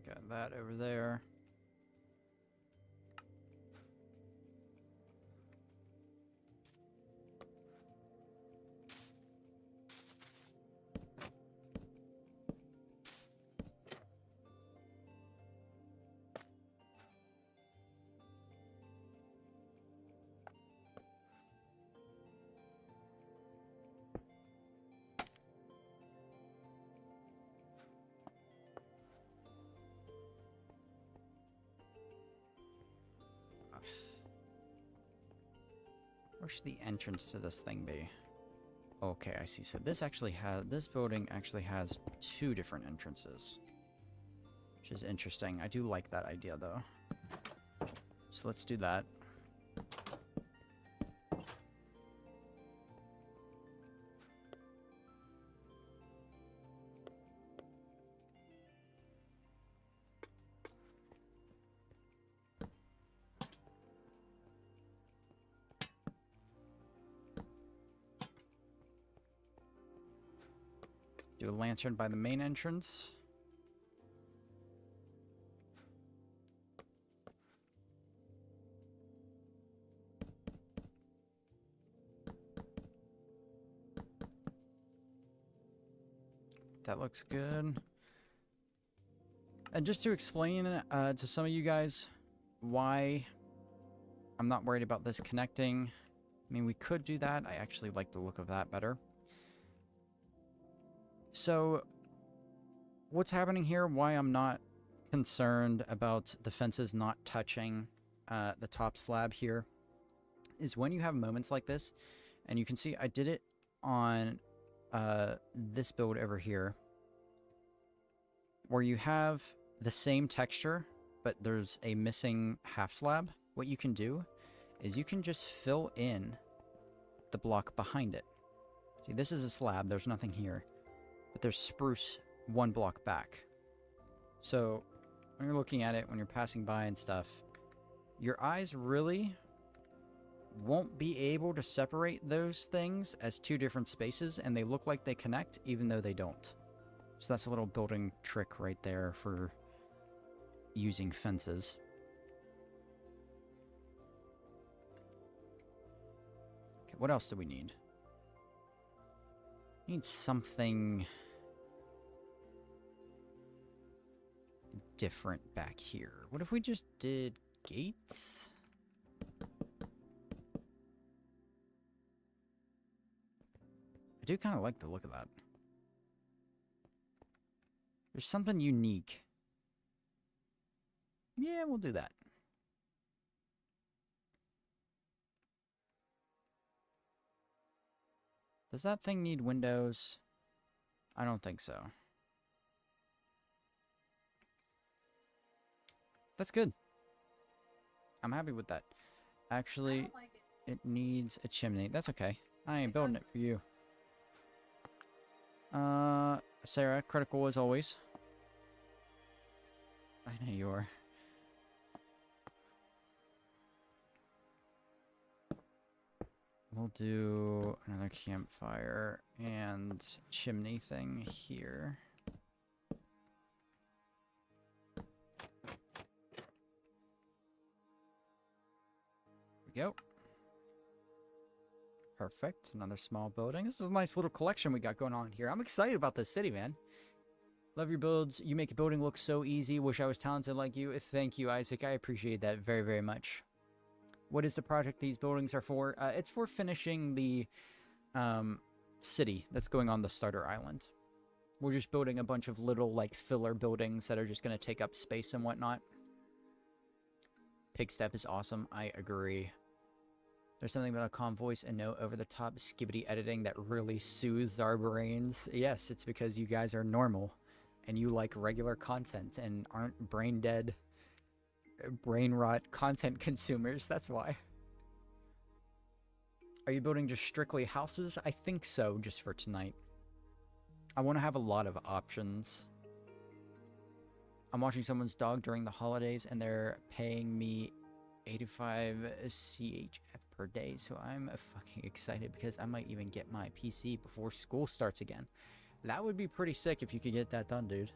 Speaker 1: like that over there. Where should the entrance to this thing be? Okay, I see. So this building actually has 2 different entrances, which is interesting. I do like that idea though. So let's do that. Do a lantern by the main entrance. That looks good. And just to explain to some of you guys why I'm not worried about this connecting. I mean, we could do that. I actually like the look of that better. So, what's happening here, why I'm not concerned about the fences not touching the top slab here, is when you have moments like this, and you can see I did it on this build over here, where you have the same texture, but there's a missing half slab. What you can do is you can just fill in the block behind it. See, this is a slab, there's nothing here. But there's spruce 1 block back. So when you're looking at it, when you're passing by and stuff, your eyes really won't be able to separate those things as 2 different spaces, and they look like they connect even though they don't. So that's a little building trick right there for using fences. Okay, what else do we need? Need something different back here. What if we just did gates? I do kind of like the look of that. There's something unique. Yeah, we'll do that. Does that thing need windows? I don't think so. That's good. I'm happy with that. Actually,
Speaker 2: like it.
Speaker 1: it needs a chimney. That's okay. I ain't building it for you. Sarah, critical as always. I know you are. We'll do another campfire and chimney thing here. There we go. Perfect. Another small building. This is a nice little collection we got going on here. I'm excited about this city, man. Love your builds. You make a building look so easy. Wish I was talented like you. Thank you, Isaac. I appreciate that very, very much. What is the project these buildings are for? It's for finishing the city that's going on the starter island. We're just building a bunch of little, like, filler buildings that are just going to take up space and whatnot. Pigstep is awesome. I agree. There's something about a calm voice and no over-the-top skibbity editing that really soothes our brains. Yes, it's because you guys are normal and you like regular content and aren't brain-dead, brain-rot content consumers. That's why. Are you building just strictly houses? I think so, just for tonight. I want to have a lot of options. I'm watching someone's dog during the holidays and they're paying me 85 CHF per day, so I'm fucking excited because I might even get my PC before school starts again. That would be pretty sick if you could get that done, dude.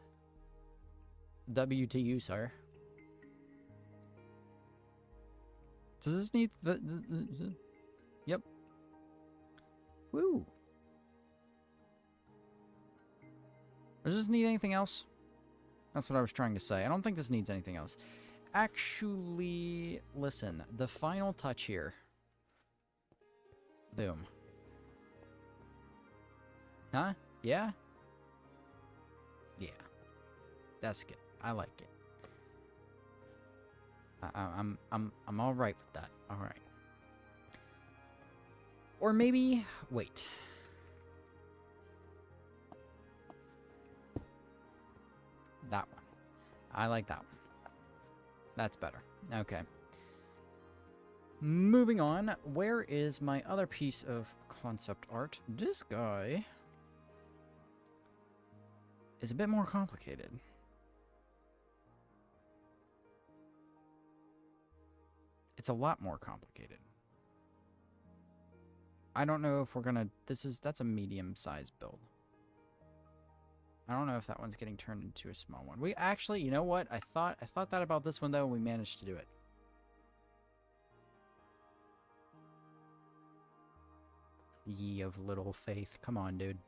Speaker 1: W to you, sir. Does this need the Yep. Woo. Does this need anything else? That's what I was trying to say. I don't think this needs anything else. Actually, listen. The final touch here. Boom. Huh? Yeah? Yeah. That's good. I like it. I'm all right with that. All right. Or maybe wait. That one. I like that one. That's better. Okay. Moving on. Where is my other piece of concept art? This guy is a bit more complicated. It's a lot more complicated. I don't know if we're gonna... That's a medium-sized build. I don't know if that one's getting turned into a small one. We actually, you know what? I thought that about this one, though, and we managed to do it. Ye of little faith. Come on, dude.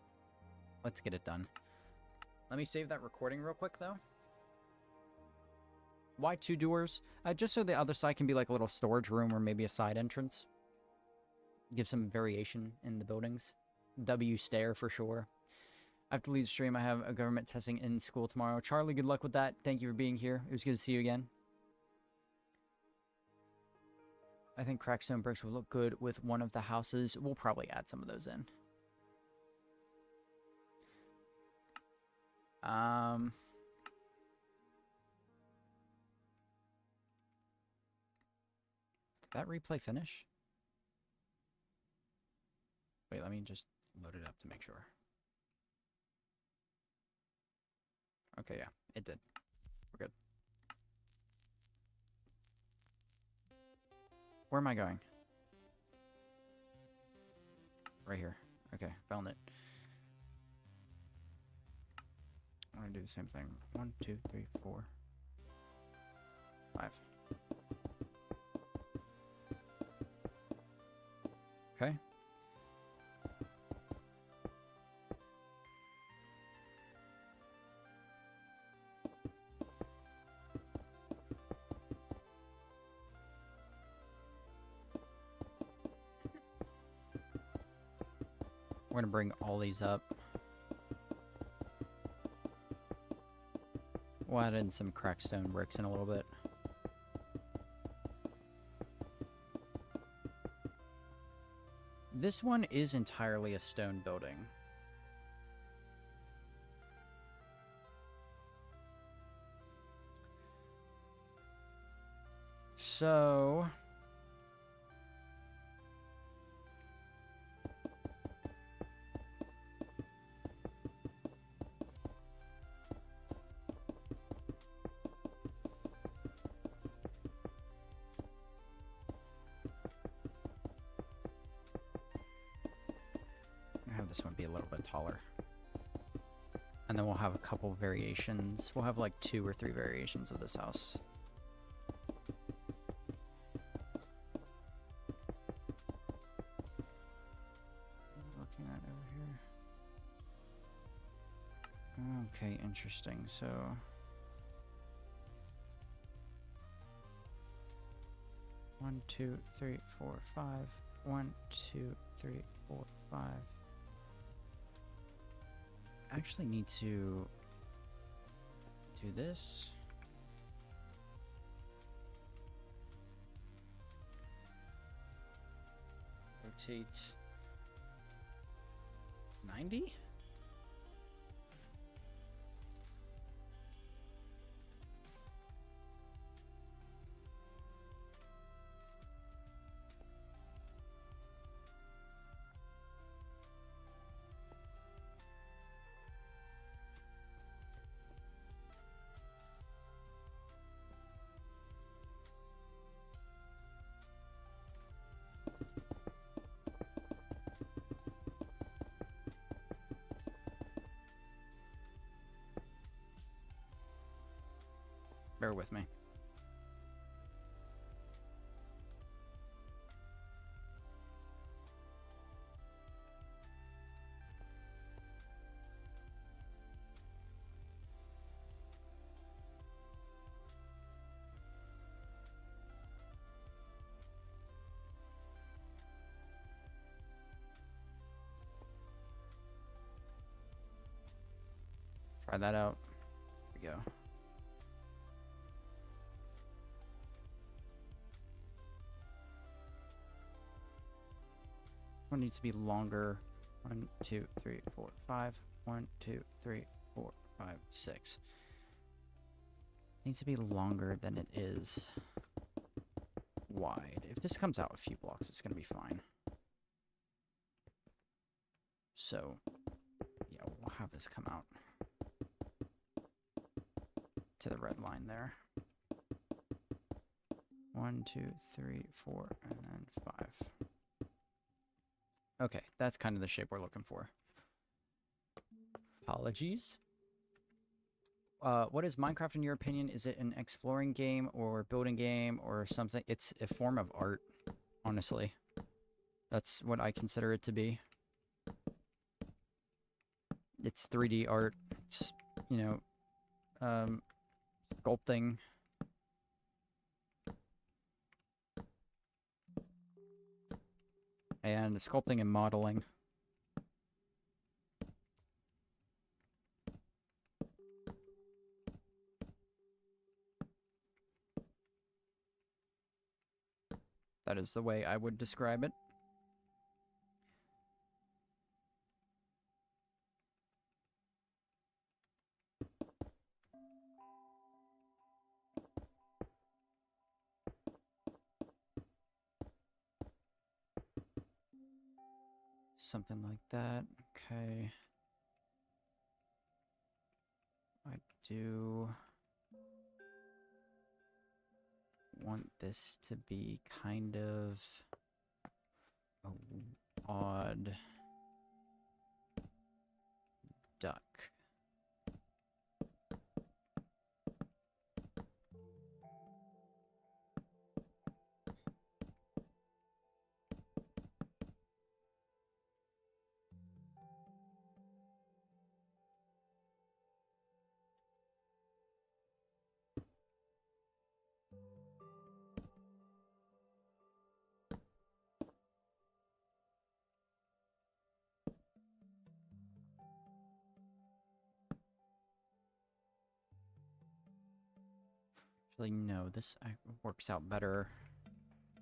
Speaker 1: Let's get it done. Let me save that recording real quick, though. Why 2 doors? Just so the other side can be like a little storage room or maybe a side entrance. Give some variation in the buildings. W stair for sure. I have to leave the stream. I have a government testing in school tomorrow. Charlie, good luck with that. Thank you for being here. It was good to see you again. I think crackstone bricks will look good with one of the houses. We'll probably add some of those in. Did that replay finish? Wait, let me just load it up to make sure. Okay, yeah, it did. We're good. Where am I going? Right here. Okay, found it. I'm gonna do the same thing. 1, 2, 3, 4, 5. Okay. We're gonna bring all these up. We'll add in some crackstone bricks in a little bit. This one is entirely a stone building. So... this one be a little bit taller. And then we'll have a couple variations. We'll have like 2 or 3 variations of this house. Looking at over here. Okay, interesting. So... 1, 2, 3, 4, 5. 1, 2, 3, 4, 5. Actually need to do this. Rotate 90? Bear with me. Try that out. There we go. One needs to be longer. 1, 2, 3, 4, 5. 1, 2, 3, 4, 5, 6. Needs to be longer than it is wide. If this comes out a few blocks, it's going to be fine. So, yeah, we'll have this come out to the red line there. 1, 2, 3, 4, and then 5. Okay, that's kind of the shape we're looking for. Apologies. What is Minecraft in your opinion? Is it an exploring game or building game or something? It's a form of art, honestly. That's what I consider it to be. It's 3D art. It's, you know, sculpting. And sculpting and modeling. That is the way I would describe it. Something like that. Okay. I do want this to be kind of a odd duck. Actually, no, this works out better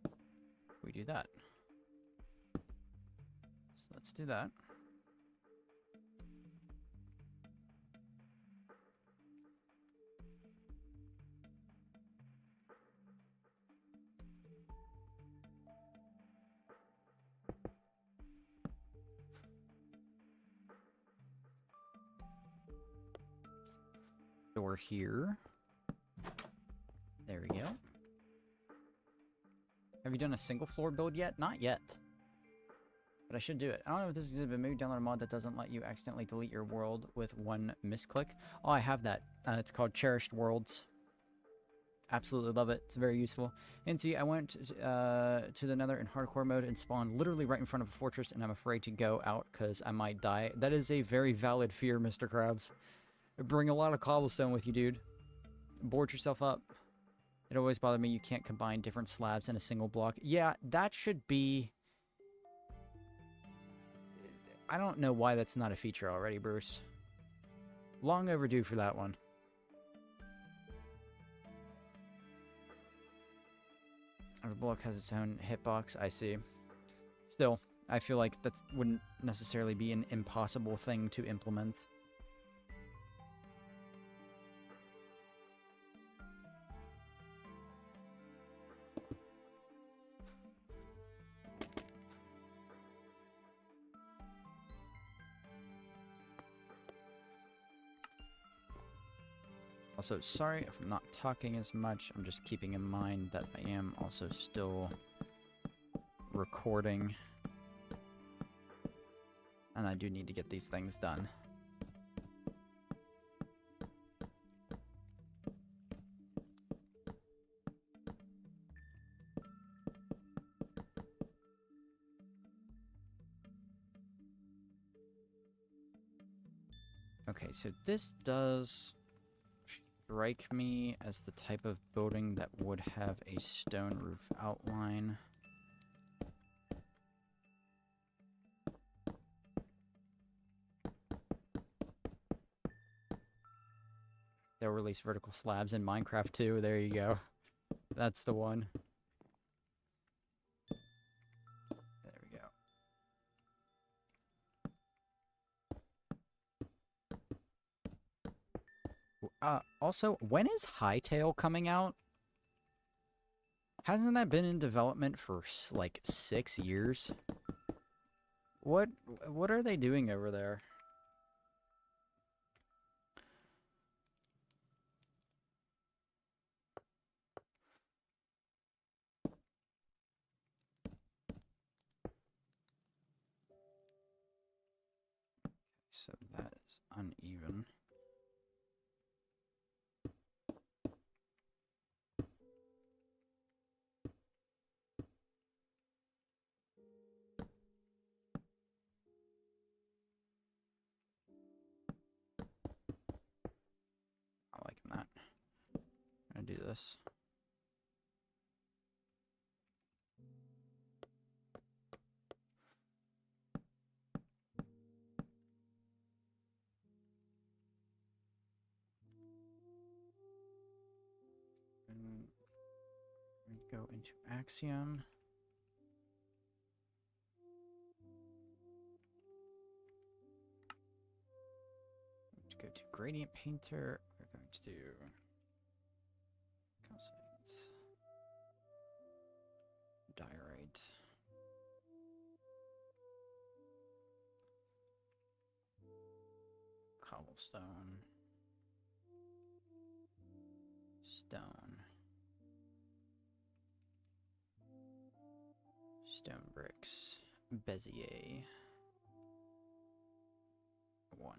Speaker 1: if we do that. So let's do that. Door here. There we go. Have you done a single floor build yet? Not yet. But I should do it. I don't know if this is a maybe download a mod that doesn't let you accidentally delete your world with one misclick. Oh, I have that. It's called Cherished Worlds. Absolutely love it. It's very useful. Incy, I went to the Nether in hardcore mode and spawned literally right in front of a fortress, and I'm afraid to go out because I might die. That is a very valid fear, Mr. Krabs. Bring a lot of cobblestone with you, dude. Board yourself up. It always bothered me you can't combine different slabs in a single block. Yeah, that should be... I don't know why that's not a feature already, Bruce. Long overdue for that one. Every block has its own hitbox, I see. Still, I feel like that wouldn't necessarily be an impossible thing to implement. Also, sorry if I'm not talking as much. I'm just keeping in mind that I am also still recording. And I do need to get these things done. Okay, so this does strike me as the type of building that would have a stone roof outline. They'll release vertical slabs in Minecraft too. There you go. That's the one. There we go. Also, when is Hightail coming out? Hasn't that been in development for like 6 years? What are they doing over there? So that is uneven. I like that. I'm gonna do this. And we go into Axiom. To go to Gradient Painter, we're going to do calcite, diorite, cobblestone, stone, stone bricks, Bezier, 1.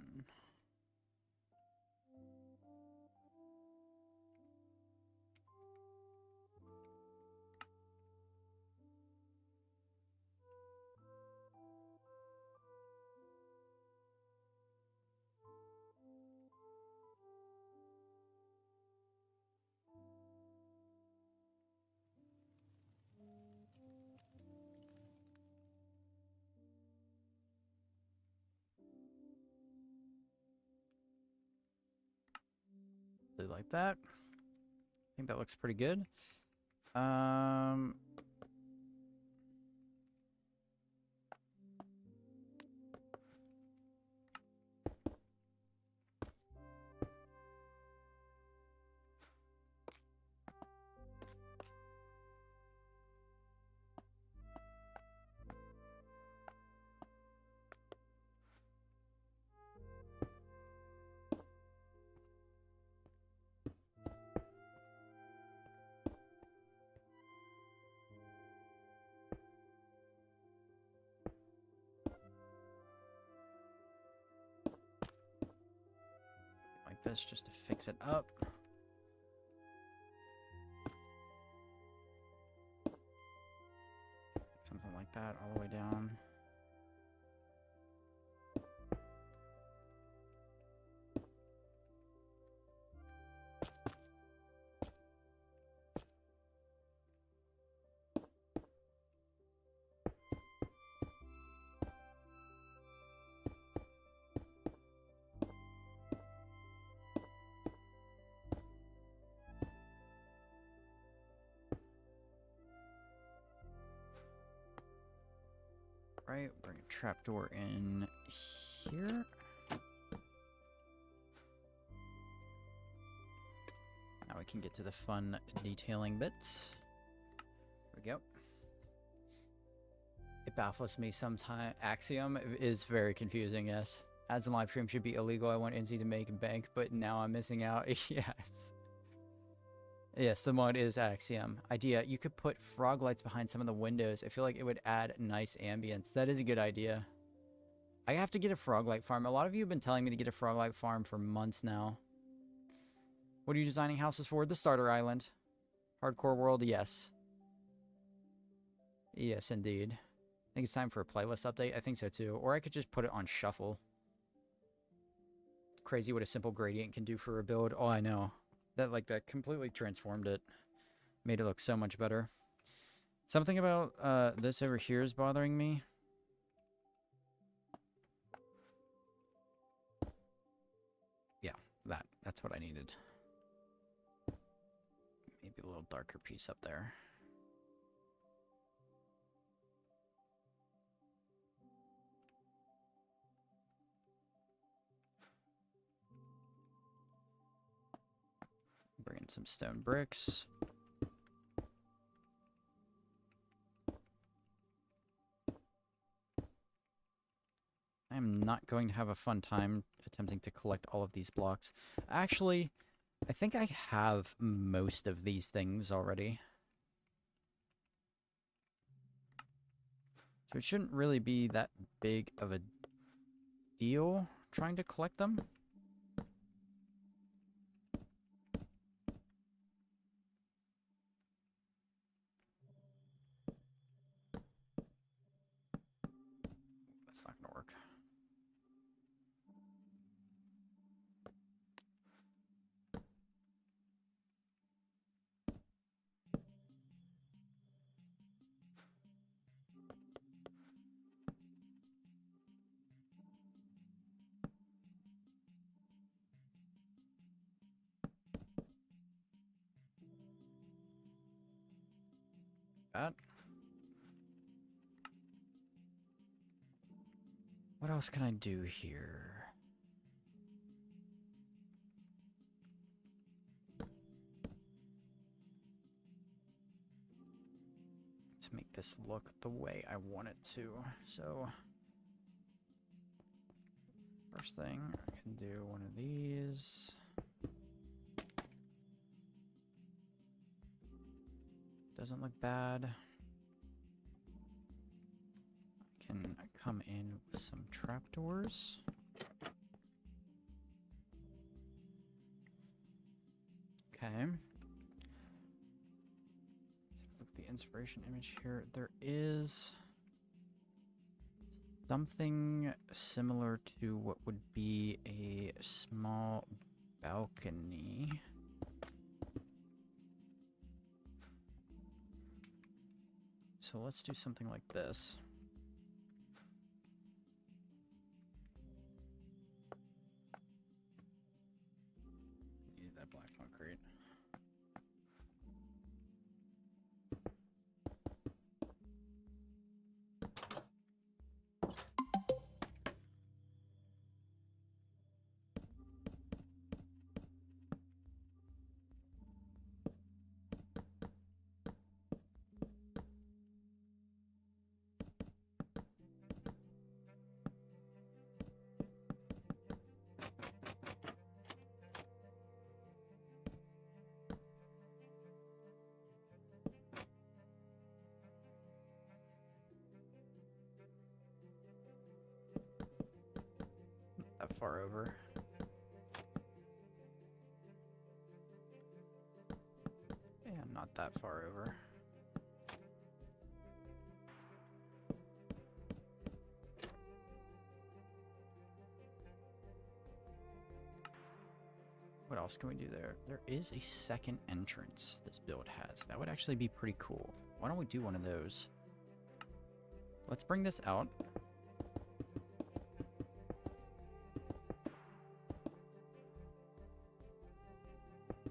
Speaker 1: Really like that. I think that looks pretty good. Like this just to fix it up. Something like that all the way down. Right, bring a trapdoor in here. Now we can get to the fun detailing bits. There we go. It baffles me sometimes. Axiom is very confusing, yes. Ads and live stream should be illegal. I want Incy to make bank, but now I'm missing out. Yes. Yes, the mod is Axiom. Idea, you could put frog lights behind some of the windows. I feel like it would add nice ambience. That is a good idea. I have to get a frog light farm. A lot of you have been telling me to get a frog light farm for months now. What are you designing houses for? The starter island. Hardcore world, yes. Yes, indeed. I think it's time for a playlist update. I think so too. Or I could just put it on shuffle. crazy what a simple gradient can do for a build. Oh, I know. That completely transformed it. Made it look so much better. Something about this over here is bothering me. Yeah, that's what I needed. Maybe a little darker piece up there. Bring in some stone bricks. I am not going to have a fun time attempting to collect all of these blocks. Actually, I think I have most of these things already. So it shouldn't really be that big of a deal trying to collect them. That's not going to work. That. What else can I do here? To make this look the way I want it to. So, first thing, I can do one of these. Doesn't look bad. I can come in with some trapdoors. Okay. Take a look at the inspiration image here. There is something similar to what would be a small balcony. So let's do something like this. Need that black concrete. That far over. Yeah, not that far over. What else can we do there? There is a second entrance this build has. That would actually be pretty cool. Why don't we do one of those? Let's bring this out.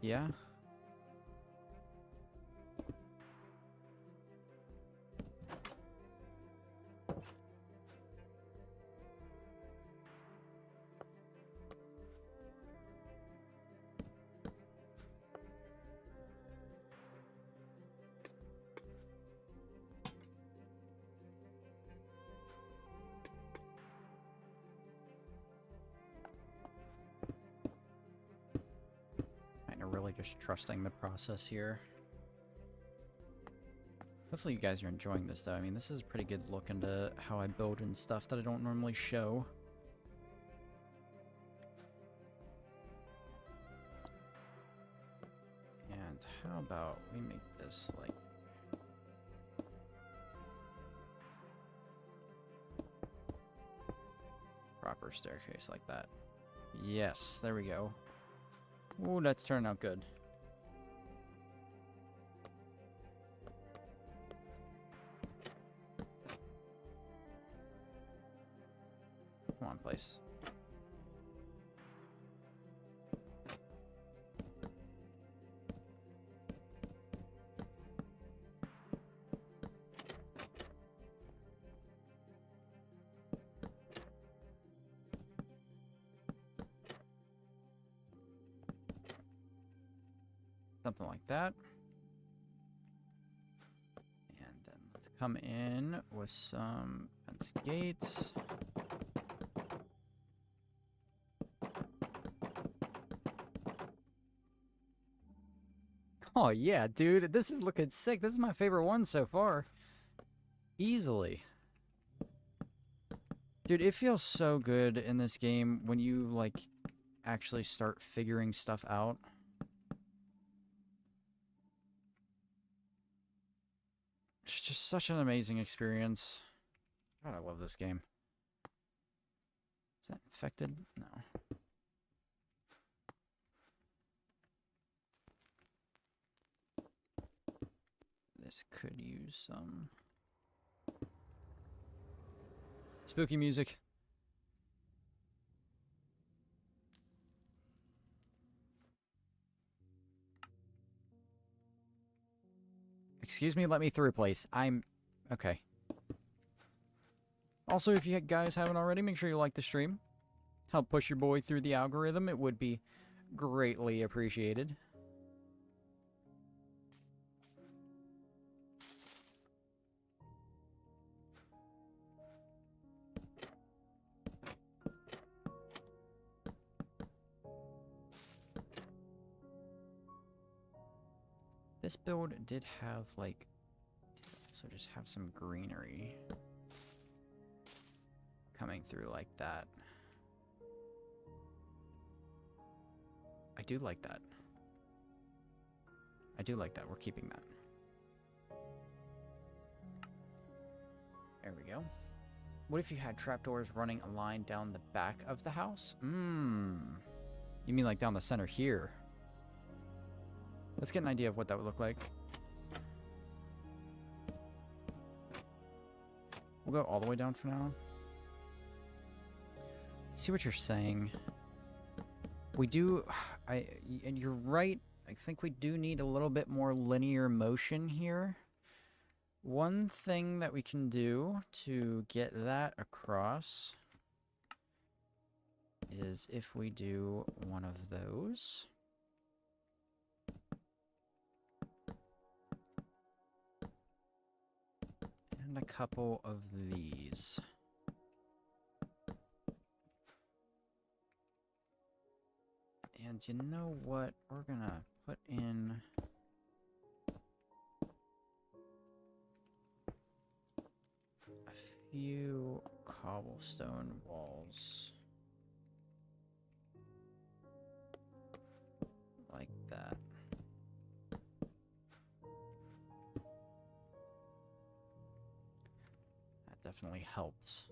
Speaker 1: Yeah. Really just trusting the process here. Hopefully you guys are enjoying this though. I mean, this is a pretty good look into how I build and stuff that I don't normally show. And how about we make this like proper staircase like that. Yes, there we go. Ooh, that's turning out good. Come on, place. Something like that. And then let's come in with some fence gates. Oh yeah, dude, this is looking sick. This is my favorite one so far. Easily. Dude, it feels so good in this game when you, like, actually start figuring stuff out. It's just such an amazing experience. God, I love this game. Is that infected? No. This could use some spooky music. Excuse me, let me through, please. Okay. Also, if you guys haven't already, make sure you like the stream. Help push your boy through the algorithm. It would be greatly appreciated. This build did have, like, so just have some greenery coming through like that. I do like that. I do like that. We're keeping that. There we go. What if you had trapdoors running a line down the back of the house? You mean like down the center here? Let's get an idea of what that would look like. We'll go all the way down for now. See what you're saying. We do... and you're right. I think we do need a little bit more linear motion here. One thing that we can do to get that across is if we do one of those. And a couple of these. And you know what? We're gonna put in a few cobblestone walls. Like that. That definitely helps.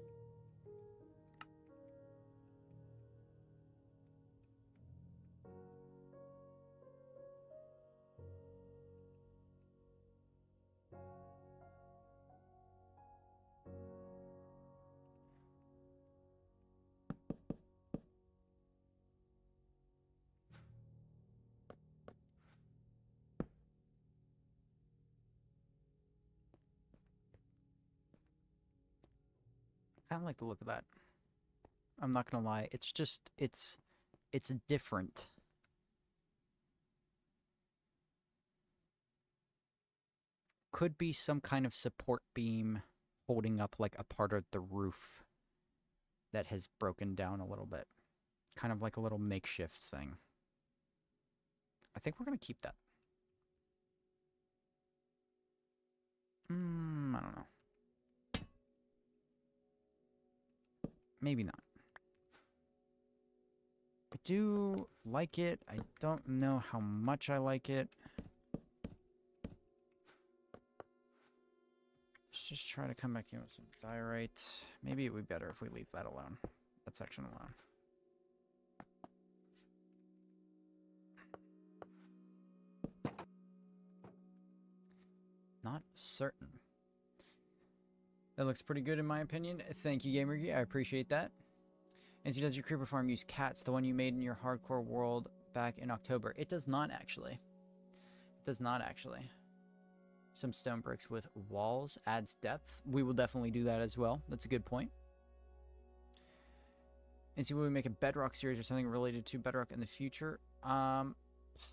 Speaker 1: I kind of like the look of that. I'm not gonna lie. It's just, it's different. Could be some kind of support beam holding up like a part of the roof that has broken down a little bit. Kind of like a little makeshift thing. I think we're gonna keep that. I don't know. Maybe not. I do like it. I don't know how much I like it. Let's just try to come back in with some diorite. Maybe it would be better if we leave that alone. That section alone. not certain. That looks pretty good in my opinion. Thank you, GamerGeek. I appreciate that. And does your creeper farm use cats, the one you made in your hardcore world back in October? It does not actually. It does not actually. Some stone bricks with walls adds depth. We will definitely do that as well. That's a good point. And see, will we make a Bedrock series or something related to Bedrock in the future?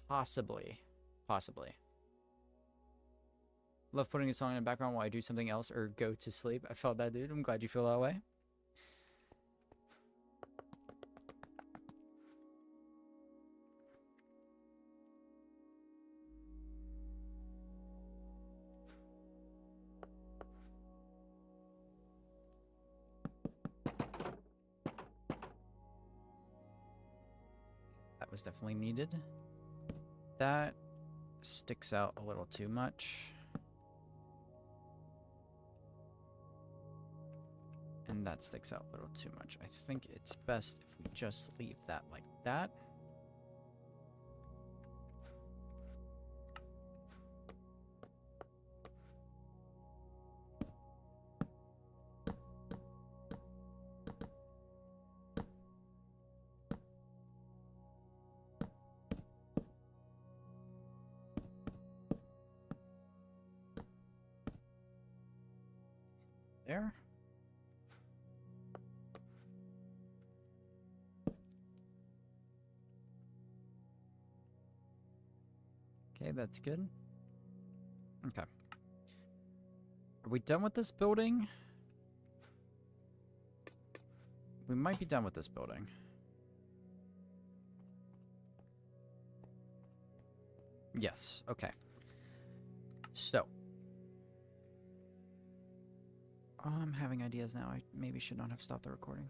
Speaker 1: Possibly. Possibly. Love putting a song in the background while I do something else or go to sleep. I felt that, dude. I'm glad you feel that way. That was definitely needed. That sticks out a little too much. And that sticks out a little too much. I think it's best if we just leave that like that. There. Okay, that's good. Okay. Are we done with this building? We might be done with this building. Yes, okay. So. I'm having ideas now. I maybe should not have stopped the recording.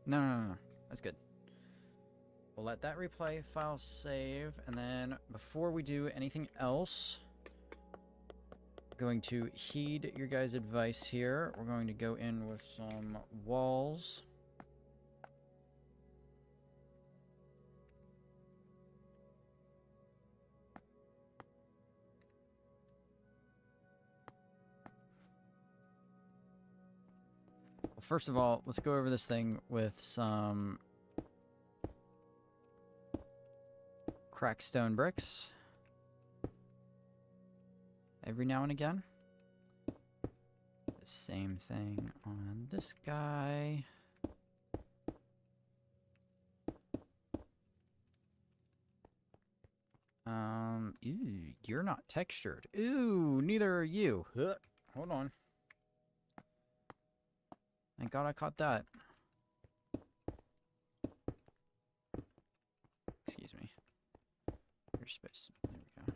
Speaker 1: No. That's good. We'll let that replay file save, and then before we do anything else, I'm going to heed your guys' advice here. We're going to go in with some walls. Well, first of all, let's go over this thing with some cracked stone bricks every now and again. The same thing on this guy. Ew, you're not textured. Ooh, neither are you. Hold on. Thank God I caught that. Excuse me. Your space. There we go.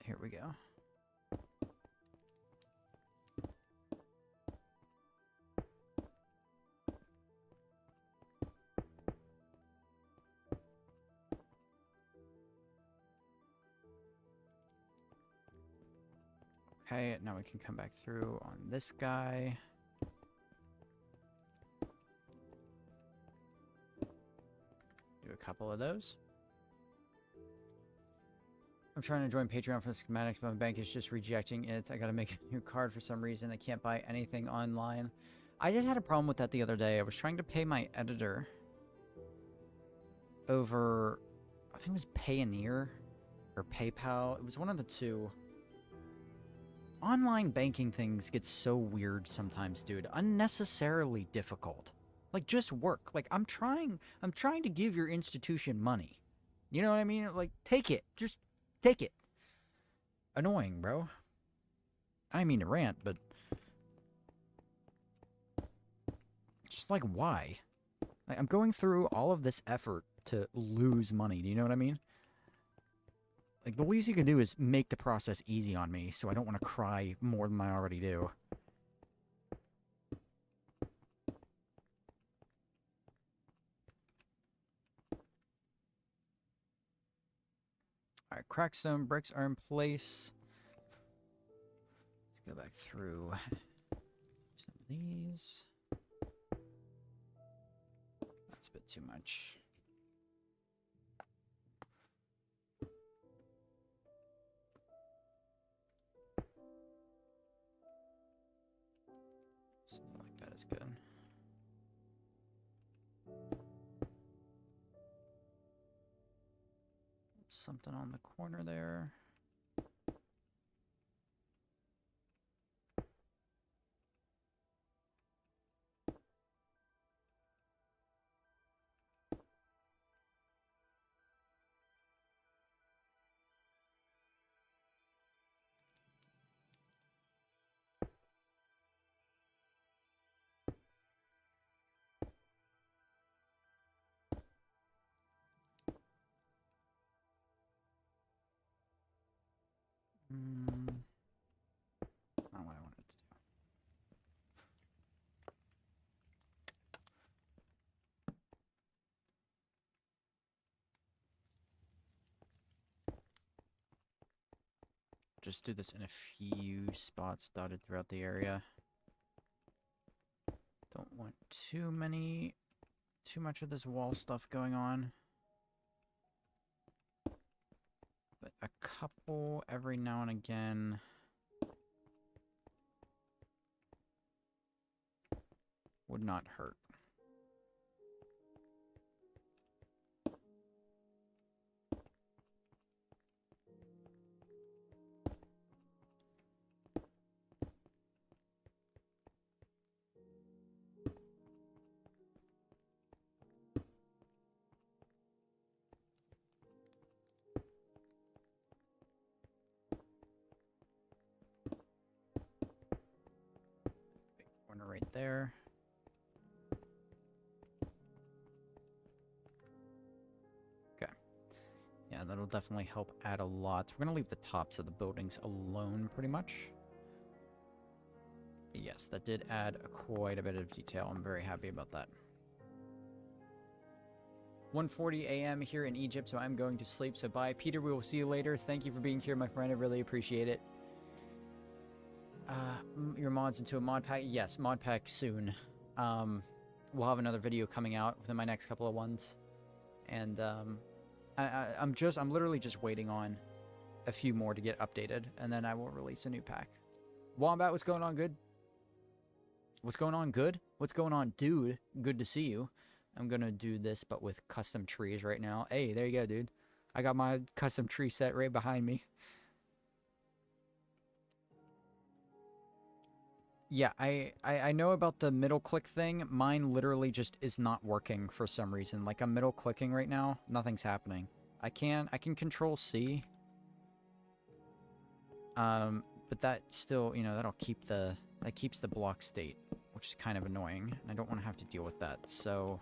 Speaker 1: Here we go. Okay, now we can come back through on this guy. Do a couple of those. I'm trying to join Patreon for the schematics, but my bank is just rejecting it. I gotta make a new card for some reason. I can't buy anything online. I just had a problem with that the other day. I was trying to pay my editor over, I think it was Payoneer or PayPal. It was one of the two. Online banking things get so weird sometimes, dude. Unnecessarily difficult. Like, just work. Like, I'm trying to give your institution money. You know what I mean? Like, take it. Just take it. Annoying, bro. I didn't mean to rant, but just like, why? Like, I'm going through all of this effort to lose money. Do you know what I mean? Like, the least you can do is make the process easy on me, so I don't want to cry more than I already do. Alright, crackstone bricks are in place. Let's go back through some of these. That's a bit too much. Something like that is good. Something on the corner there. Not what I wanted to do. Just do this in a few spots dotted throughout the area. Don't want too much of this wall stuff going on. But a couple every now and again. Would not hurt. Big corner right there. Yeah, that'll definitely help add a lot. We're going to leave the tops of the buildings alone, pretty much. Yes, that did add quite a bit of detail. I'm very happy about that. 1:40 a.m. here in Egypt, so I'm going to sleep. So bye. Peter, we will see you later. Thank you for being here, my friend. I really appreciate it. Your mods into a mod pack? Yes, mod pack soon. We'll have another video coming out within my next couple of ones. And, I'm literally just waiting on a few more to get updated, and then I will release a new pack. Wombat, what's going on, good? What's going on, good? What's going on, dude? Good to see you. I'm gonna do this, but with custom trees right now. Hey, there you go, dude. I got my custom tree set right behind me. Yeah, I know about the middle click thing. Mine literally just is not working for some reason. Like, I'm middle clicking right now. Nothing's happening. I can control C. But that still, you know, that keeps the block state, which is kind of annoying. And I don't want to have to deal with that. So,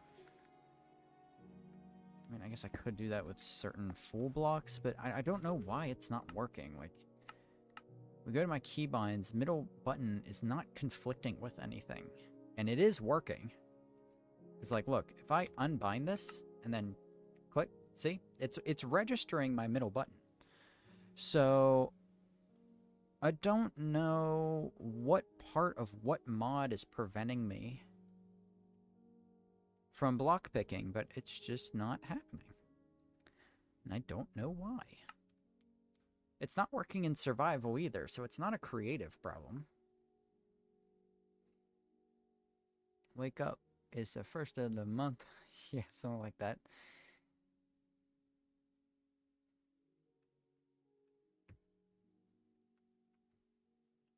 Speaker 1: I mean, I guess I could do that with certain full blocks, but I don't know why it's not working. Like, we go to my keybinds, middle button is not conflicting with anything. And it is working. It's like, look, if I unbind this and then click, see? It's registering my middle button. So, I don't know what part of what mod is preventing me from block picking, but it's just not happening. And I don't know why. It's not working in survival either, so it's not a creative problem. Wake up. It's the first of the month. Yeah, something like that.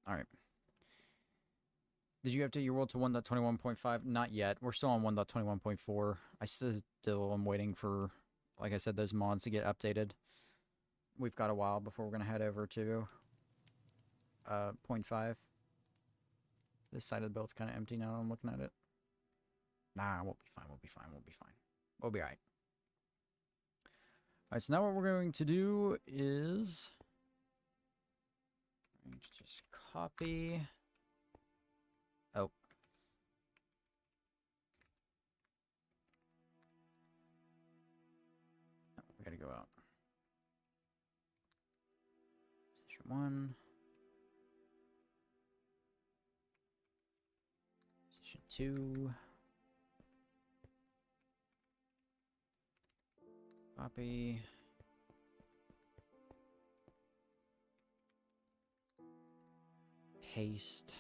Speaker 1: Alright. Did you update your world to 1.21.5? Not yet. We're still on 1.21.4. I still am waiting for, like I said, those mods to get updated. We've got a while before we're going to head over to 0.5. This side of the build's kind of empty now. I'm looking at it. Nah, we'll be fine. We'll be fine. We'll be fine. We'll be alright. Alright, so now what we're going to do is just copy. Oh. We gotta go out. 1. Position 2. Copy. Paste.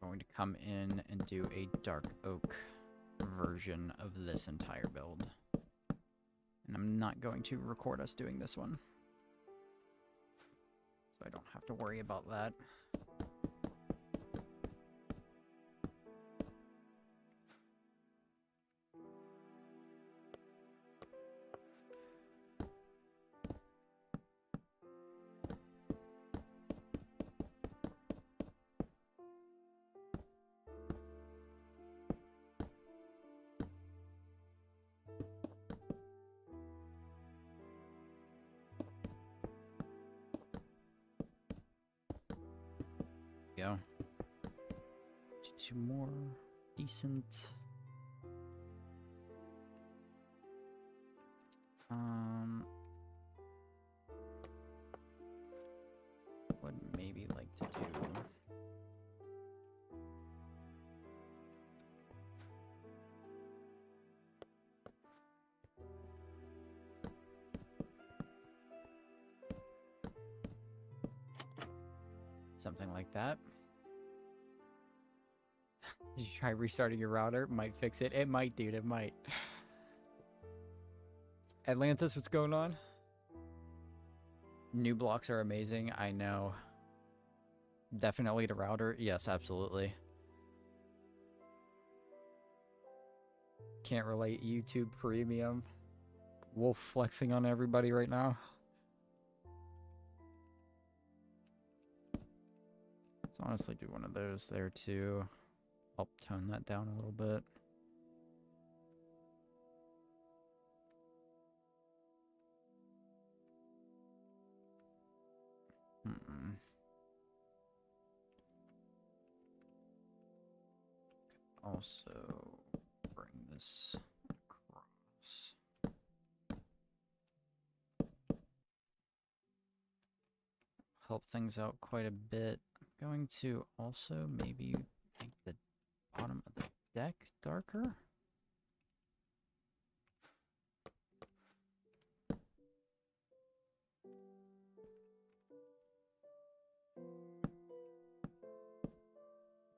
Speaker 1: Going to come in and do a dark oak version of this entire build. And I'm not going to record us doing this one, so I don't have to worry about that. Go. Two more decent. Would maybe like to do. Something like that. Did you try restarting your router? Might fix it. It might, dude. It might. Atlantis, what's going on? New blocks are amazing. I know. Definitely the router. Yes, absolutely. Can't relate. YouTube Premium. Wolf flexing on everybody right now. Let's honestly do one of those there too. Help tone that down a little bit. Also bring this across. Help things out quite a bit. I'm going to also maybe make the bottom of the deck darker.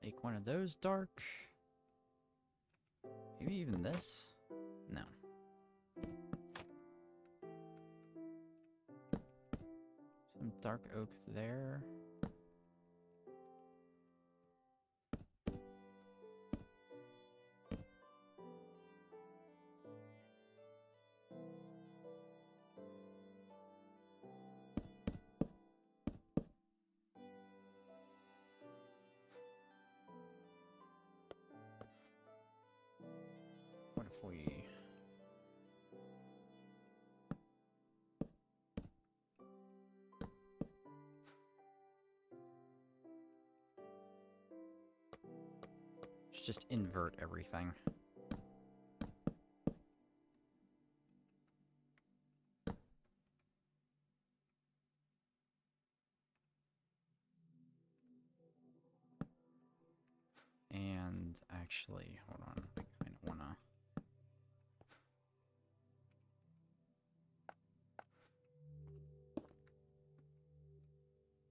Speaker 1: Make one of those dark. Maybe even this? No. Some dark oak there. What if we... just invert everything. And actually, hold on, I kind of wanna...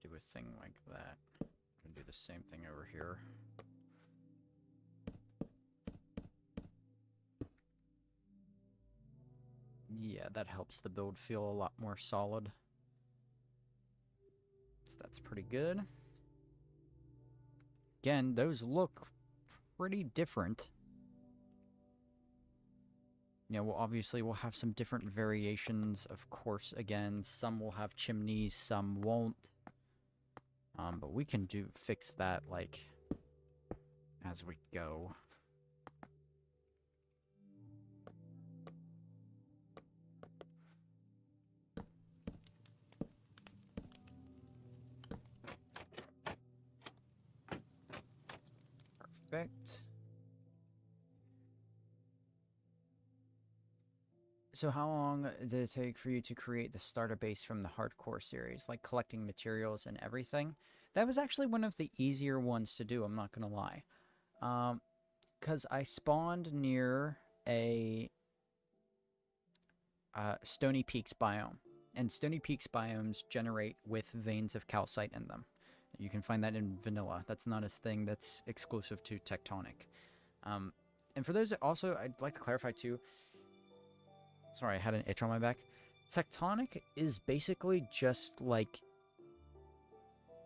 Speaker 1: do a thing like that. I'm gonna do the same thing over here. Yeah, that helps the build feel a lot more solid. So that's pretty good. Again, those look pretty different. You know, obviously we'll have some different variations, of course. Again, some will have chimneys, some won't. But we can fix that, like, as we go. Perfect. So how long did it take for you to create the starter base from the hardcore series, like collecting materials and everything? That was actually one of the easier ones to do, I'm not gonna lie. Because I spawned near a Stony Peaks biome, and Stony Peaks biomes generate with veins of calcite in them. You can find that in vanilla. That's not a thing that's exclusive to Tectonic. And for those that also, I'd like to clarify too, sorry, I had an itch on my back. Tectonic is basically just like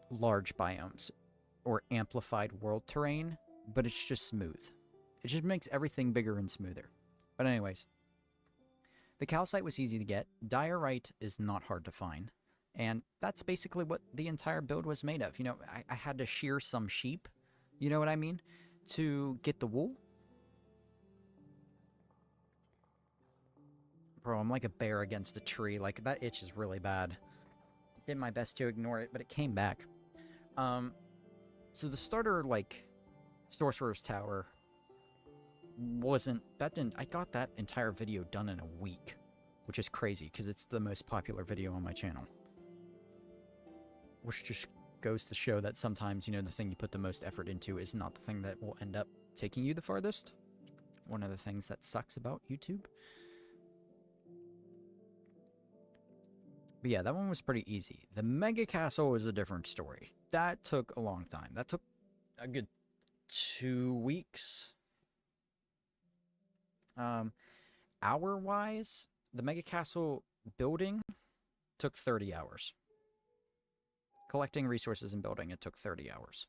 Speaker 1: large biomes or amplified world terrain, but it's just smooth. It just makes everything bigger and smoother. But anyways, the calcite was easy to get. Diorite is not hard to find. And that's basically what the entire build was made of. You know, I had to shear some sheep, you know what I mean, to get the wool. Bro, I'm like a bear against a tree. Like, that itch is really bad. Did my best to ignore it, but it came back. So the starter, like, Sorcerer's Tower I got that entire video done in a week, which is crazy, because it's the most popular video on my channel. Which just goes to show that sometimes, you know, the thing you put the most effort into is not the thing that will end up taking you the farthest. One of the things that sucks about YouTube. But yeah, that one was pretty easy. The Mega Castle is a different story. That took a long time. That took a good 2 weeks. Hour-wise, the Mega Castle building took 30 hours. Collecting resources and building, it took 30 hours.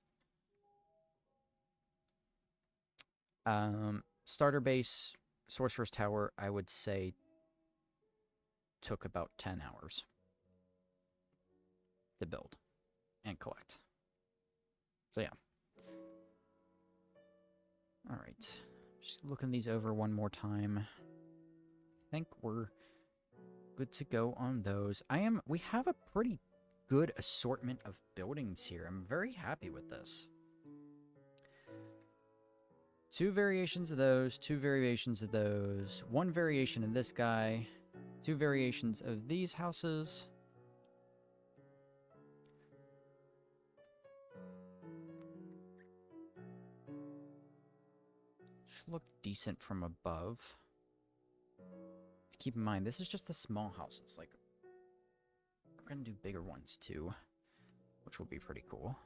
Speaker 1: Starter base, Sorcerer's Tower, I would say took about 10 hours to build and collect. So yeah. Alright. Just looking these over one more time. I think we're good to go on those. We have a pretty good assortment of buildings here. I'm very happy with this. 2 variations of those, 2 variations of those, 1 variation of this guy, 2 variations of these houses. Should look decent from above. Keep in mind, this is just the small houses. Like, we're gonna do bigger ones too, which will be pretty cool.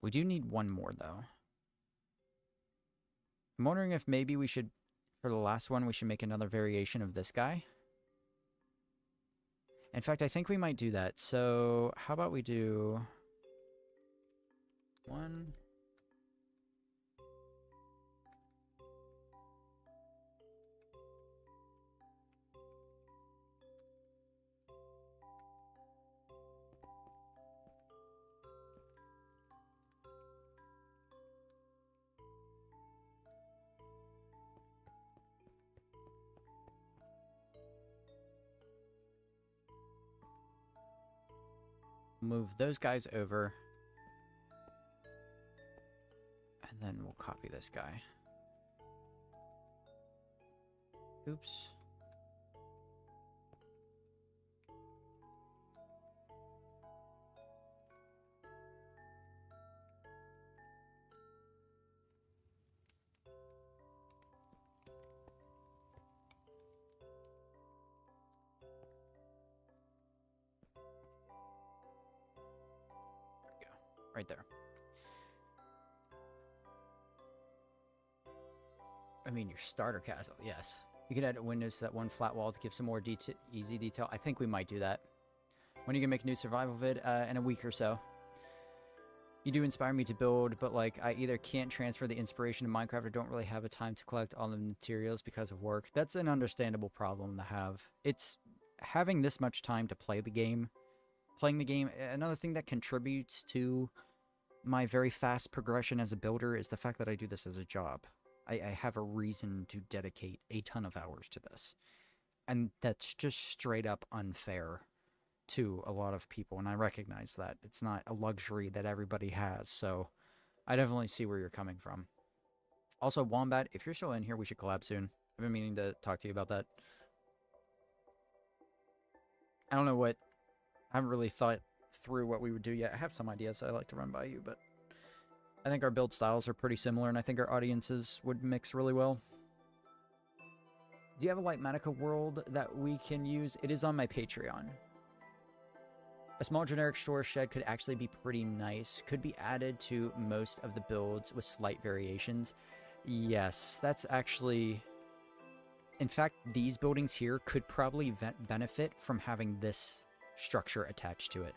Speaker 1: We do need 1 more, though. I'm wondering if maybe we should, for the last one, we should make another variation of this guy. In fact, I think we might do that. So, how about we do 1... move those guys over. And then we'll copy this guy. Oops. Right there. I mean, your starter castle, yes. You can add windows to that one flat wall to give some more easy detail. I think we might do that. When are you gonna make a new survival vid? In a week or so. You do inspire me to build, but like, I either can't transfer the inspiration to Minecraft or don't really have a time to collect all the materials because of work. That's an understandable problem to have. It's having this much time to play the game. Playing the game, another thing that contributes to my very fast progression as a builder is the fact that I do this as a job. I have a reason to dedicate a ton of hours to this. And that's just straight up unfair to a lot of people, and I recognize that. It's not a luxury that everybody has, so I definitely see where you're coming from. Also, Wombat, if you're still in here, we should collab soon. I've been meaning to talk to you about that. I don't know what... I haven't really thought through what we would do yet. I have some ideas I'd like to run by you, but... I think our build styles are pretty similar, and I think our audiences would mix really well. Do you have a Light Manica world that we can use? It is on my Patreon. A small generic storage shed could actually be pretty nice. Could be added to most of the builds with slight variations. Yes, that's actually... In fact, these buildings here could probably benefit from having this structure attached to it.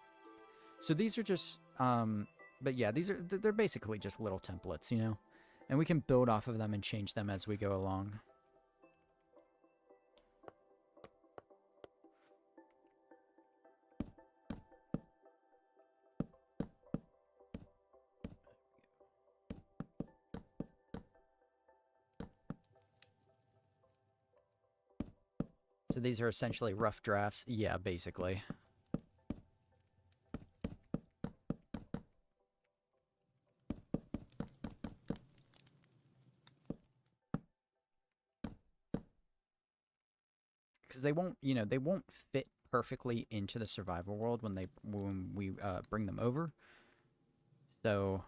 Speaker 1: So these are just... but yeah, they're basically just little templates, you know? And we can build off of them and change them as we go along. So these are essentially rough drafts. Yeah, basically. Because they won't, you know, they won't fit perfectly into the survival world when we bring them over. So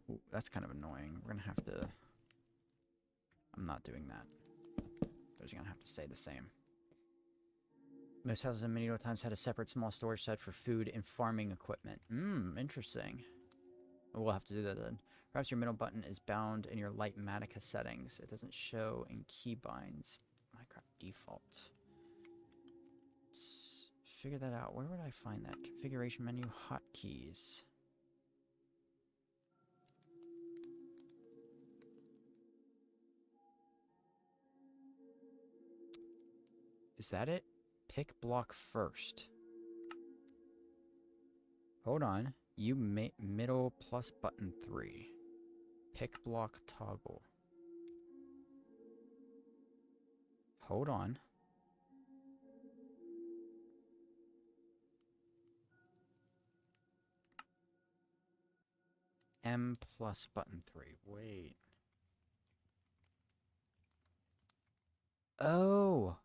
Speaker 1: ooh, that's kind of annoying. We're gonna have to... I'm not doing that. Those are gonna have to stay the same. Most houses in medieval times had a separate small storage shed for food and farming equipment. Interesting. We'll have to do that then. Perhaps your middle button is bound in your Light Matica settings. It doesn't show in keybinds. Minecraft default. Let's figure that out. Where would I find that? Configuration menu, hotkeys. Is that it? Pick block first. Hold on. You middle plus button 3. Pick block toggle. Hold on. M plus button 3. Wait. Oh.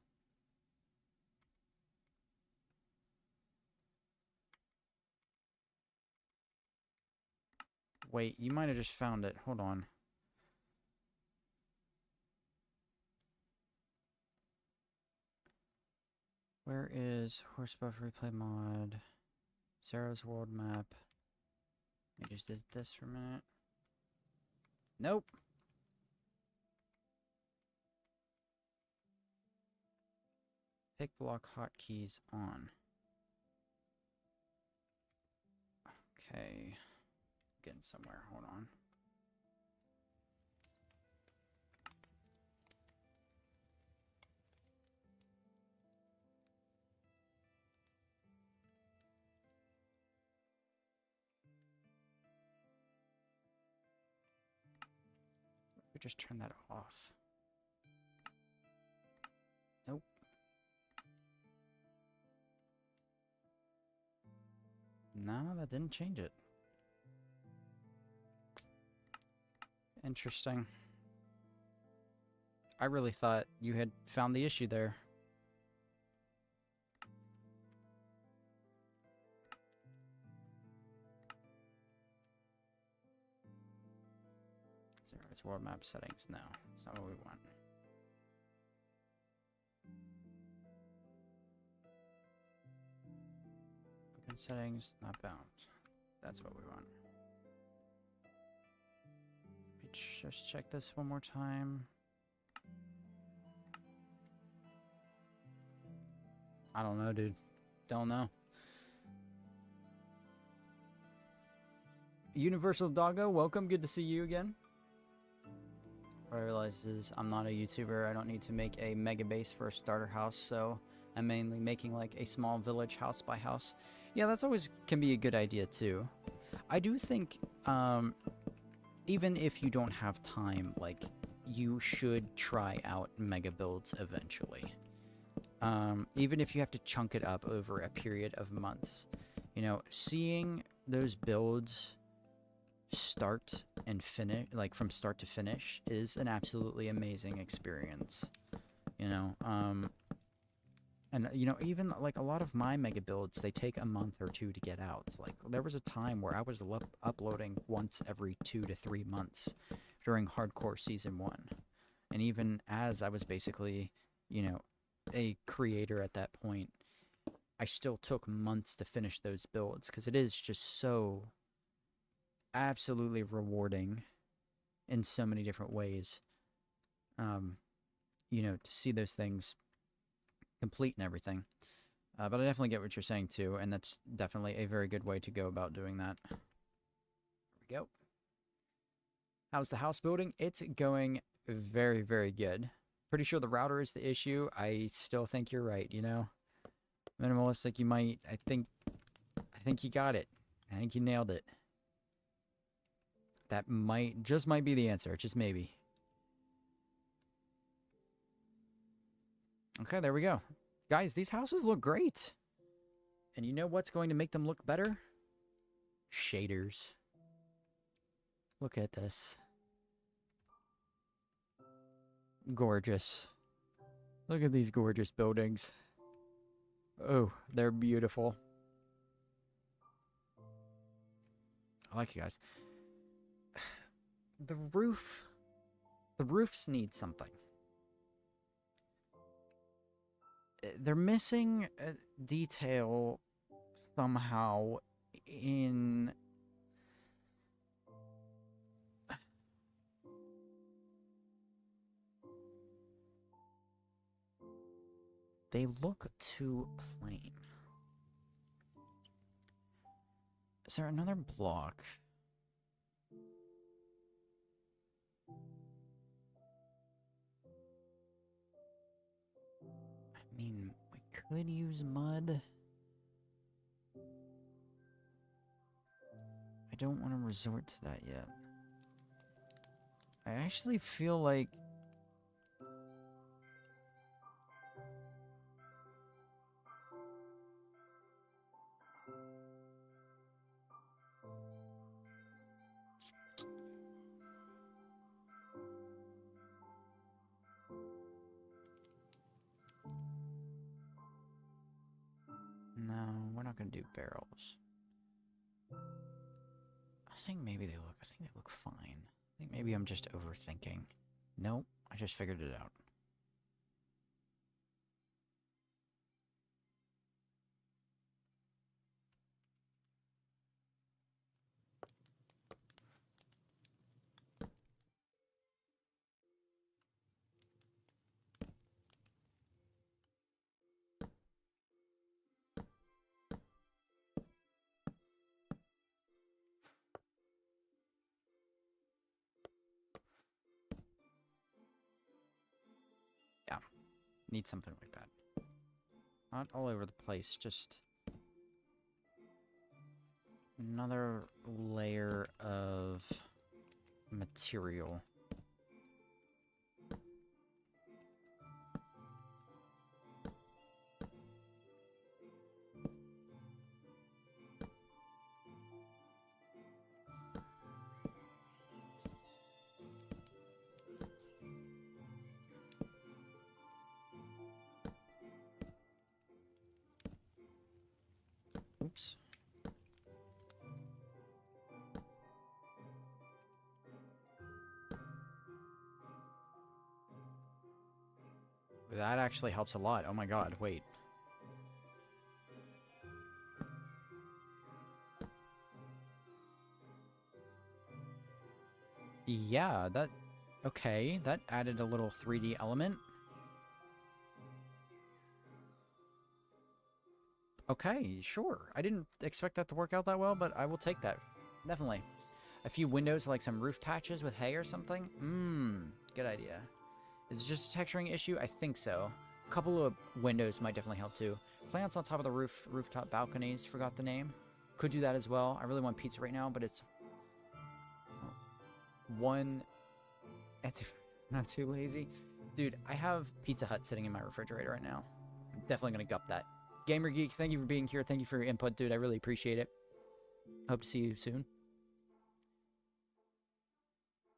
Speaker 1: Wait, you might have just found it. Hold on. Where is Horse Buff Replay Mod? Zero's World Map. I just did this for a minute. Nope. Pick block hotkeys on. Okay. Getting somewhere. Hold on. We just turn that off. Nope. No, that didn't change it. Interesting. I really thought you had found the issue there. It's world map settings. No, it's not what we want. Open settings, not bound. That's what we want. Just check this one more time. I don't know, dude. Don't know. Universal Doggo, welcome. Good to see you again. What I realize is I'm not a YouTuber. I don't need to make a mega base for a starter house, so I'm mainly making like a small village house by house. Yeah, that's always can be a good idea too. I do think even if you don't have time, like, you should try out mega builds eventually. Even if you have to chunk it up over a period of months. You know, seeing those builds start and finish, like from start to finish, is an absolutely amazing experience. You know, and you know, even like a lot of my mega builds, they take a month or two to get out. Like there was a time where I was uploading once every 2 to 3 months during hardcore season 1. And even as I was basically, you know, a creator at that point, I still took months to finish those builds because it is just so absolutely rewarding in so many different ways. You know, to see those things complete and everything. But I definitely get what you're saying too, and that's definitely a very good way to go about doing that. There we go. How's the house building? It's going very, very good. Pretty sure the router is the issue. I still think you're right, you know? Minimalistic, you might, I think you got it. I think you nailed it. That just might be the answer, just maybe. Okay, there we go. Guys, these houses look great. And you know what's going to make them look better? Shaders. Look at this. Gorgeous. Look at these gorgeous buildings. Oh, they're beautiful. I like you guys. The roofs need something. They're missing a detail somehow in... They look too plain. Is there another block? I mean, we could use mud. I don't want to resort to that yet. I actually feel like... No, we're not going to do barrels. I think maybe they look fine. I think maybe I'm just overthinking. Nope, I just figured it out. Yeah, need something like that. Not all over the place, just another layer of material. Oops. That actually helps a lot. Oh my god, wait. Yeah, that... Okay, that added a little 3D element. Okay, sure. I didn't expect that to work out that well, but I will take that. Definitely. A few windows, like some roof patches with hay or something? Good idea. Is it just a texturing issue? I think so. A couple of windows might definitely help too. Plants on top of the rooftop balconies, forgot the name. Could do that as well. I really want pizza right now, but it's... one... Not too lazy. Dude, I have Pizza Hut sitting in my refrigerator right now. I'm definitely gonna gup that. Gamer Geek, thank you for being here. Thank you for your input, dude. I really appreciate it. Hope to see you soon.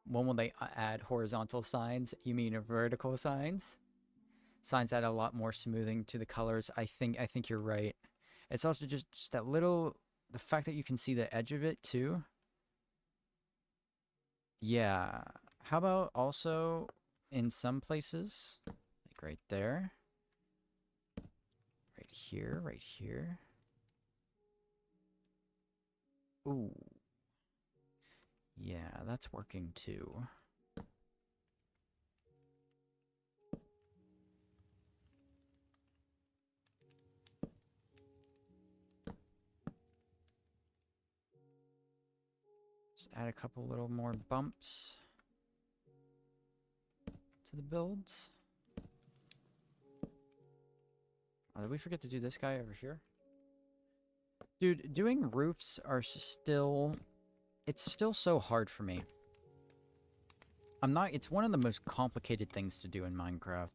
Speaker 1: When will they add horizontal signs? You mean vertical signs? Signs add a lot more smoothing to the colors. I think you're right. It's also just that little, the fact that you can see the edge of it too. Yeah. How about also in some places, like right there, right here, right here. Ooh. Yeah, that's working too. Just add a couple little more bumps to the builds. Oh, did we forget to do this guy over here? Dude, doing roofs are still... It's still so hard for me. It's one of the most complicated things to do in Minecraft.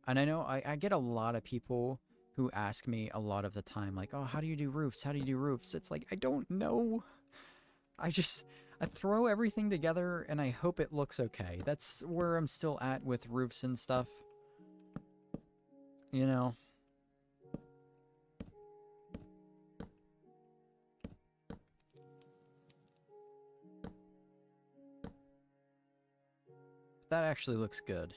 Speaker 1: And I know I get a lot of people who ask me a lot of the time, like, oh, how do you do roofs? How do you do roofs? It's like, I don't know. I throw everything together and I hope it looks okay. That's where I'm still at with roofs and stuff. You know? That actually looks good.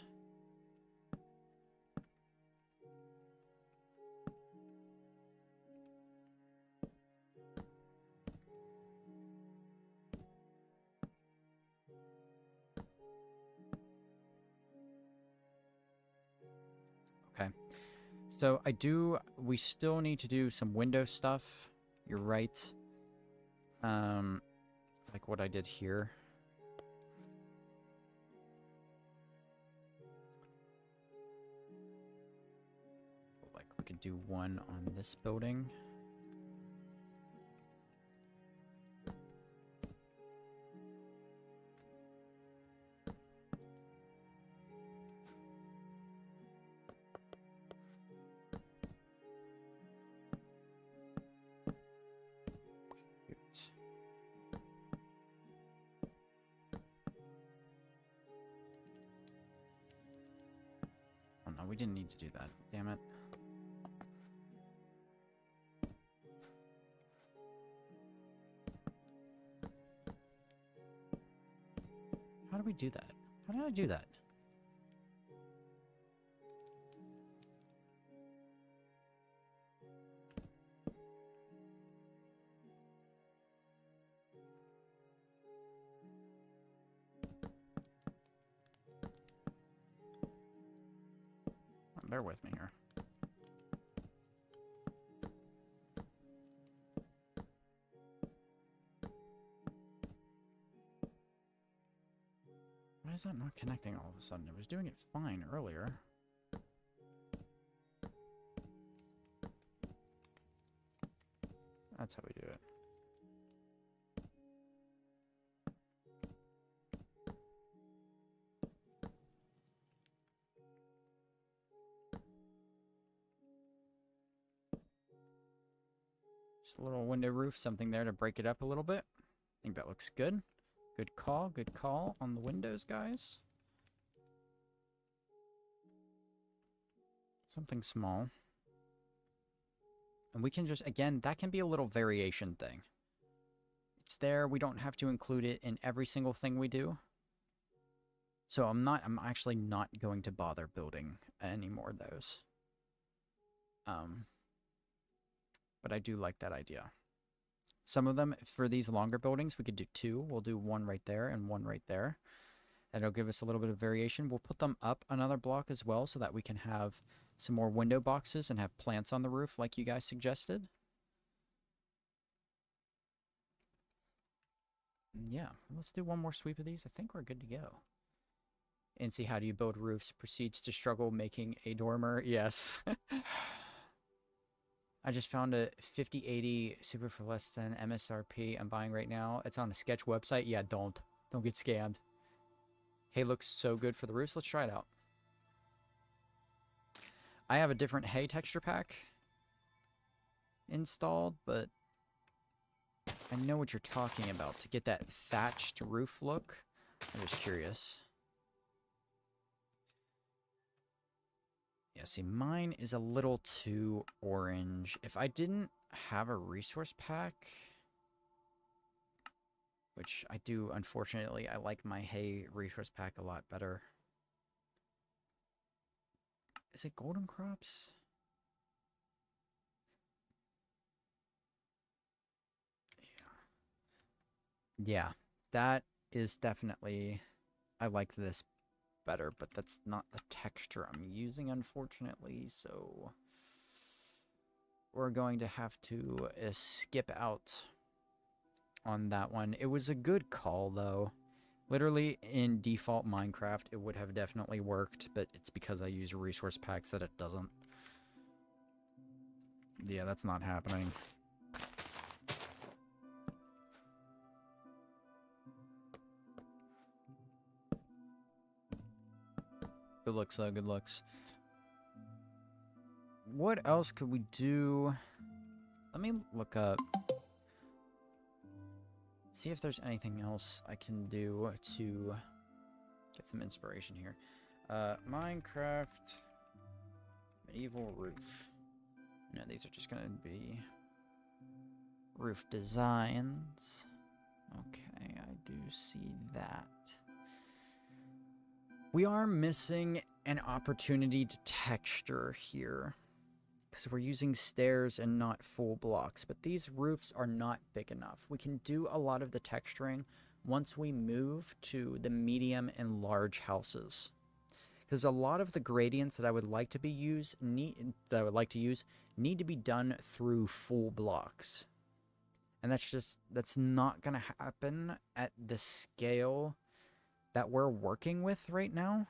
Speaker 1: Okay. So we still need to do some window stuff. You're right. Like what I did here. Like we could do one on this building. Oh no, we didn't need to do that. Damn it. How do we do that? How did I do that? Bear with me here. Why is that not connecting all of a sudden? It was doing it fine earlier. That's how we do it. Just a little window roof, something there to break it up a little bit. I think that looks good. Good call on the windows, guys. Something small. And we can just, again, that can be a little variation thing. It's there, we don't have to include it in every single thing we do. So I'm actually not going to bother building any more of those. But I do like that idea. Some of them, for these longer buildings, we could do two. We'll do one right there and one right there. That'll give us a little bit of variation. We'll put them up another block as well so that we can have some more window boxes and have plants on the roof like you guys suggested. Yeah, let's do one more sweep of these. I think we're good to go. Incy, how do you build roofs? Proceeds to struggle making a dormer. Yes. I just found a 5080 super for less than MSRP I'm buying right now. It's on a sketch website. Yeah, don't get scammed. Hay looks so good for the roofs. Let's try it out. I have a different hay texture pack installed, but I know what you're talking about. To get that thatched roof look, I'm just curious. Yeah, see, mine is a little too orange. If I didn't have a resource pack, which I do, unfortunately, I like my hay resource pack a lot better. Is it golden crops? Yeah, that is definitely... I like this better, but that's not the texture I'm using, unfortunately, so we're going to have to skip out on that one. It was a good call, though. Literally, in default Minecraft, it would have definitely worked, but it's because I use resource packs that it doesn't. Yeah, that's not happening. Good looks, though. Good looks. What else could we do? Let me look up. See if there's anything else I can do to get some inspiration here. Minecraft medieval roof. No, these are just going to be roof designs. Okay, I do see that. We are missing an opportunity to texture here, because we're using stairs and not full blocks, but these roofs are not big enough. We can do a lot of the texturing once we move to the medium and large houses, because a lot of the gradients that I would like to use need to be done through full blocks, and that's not going to happen at the scale that we're working with right now.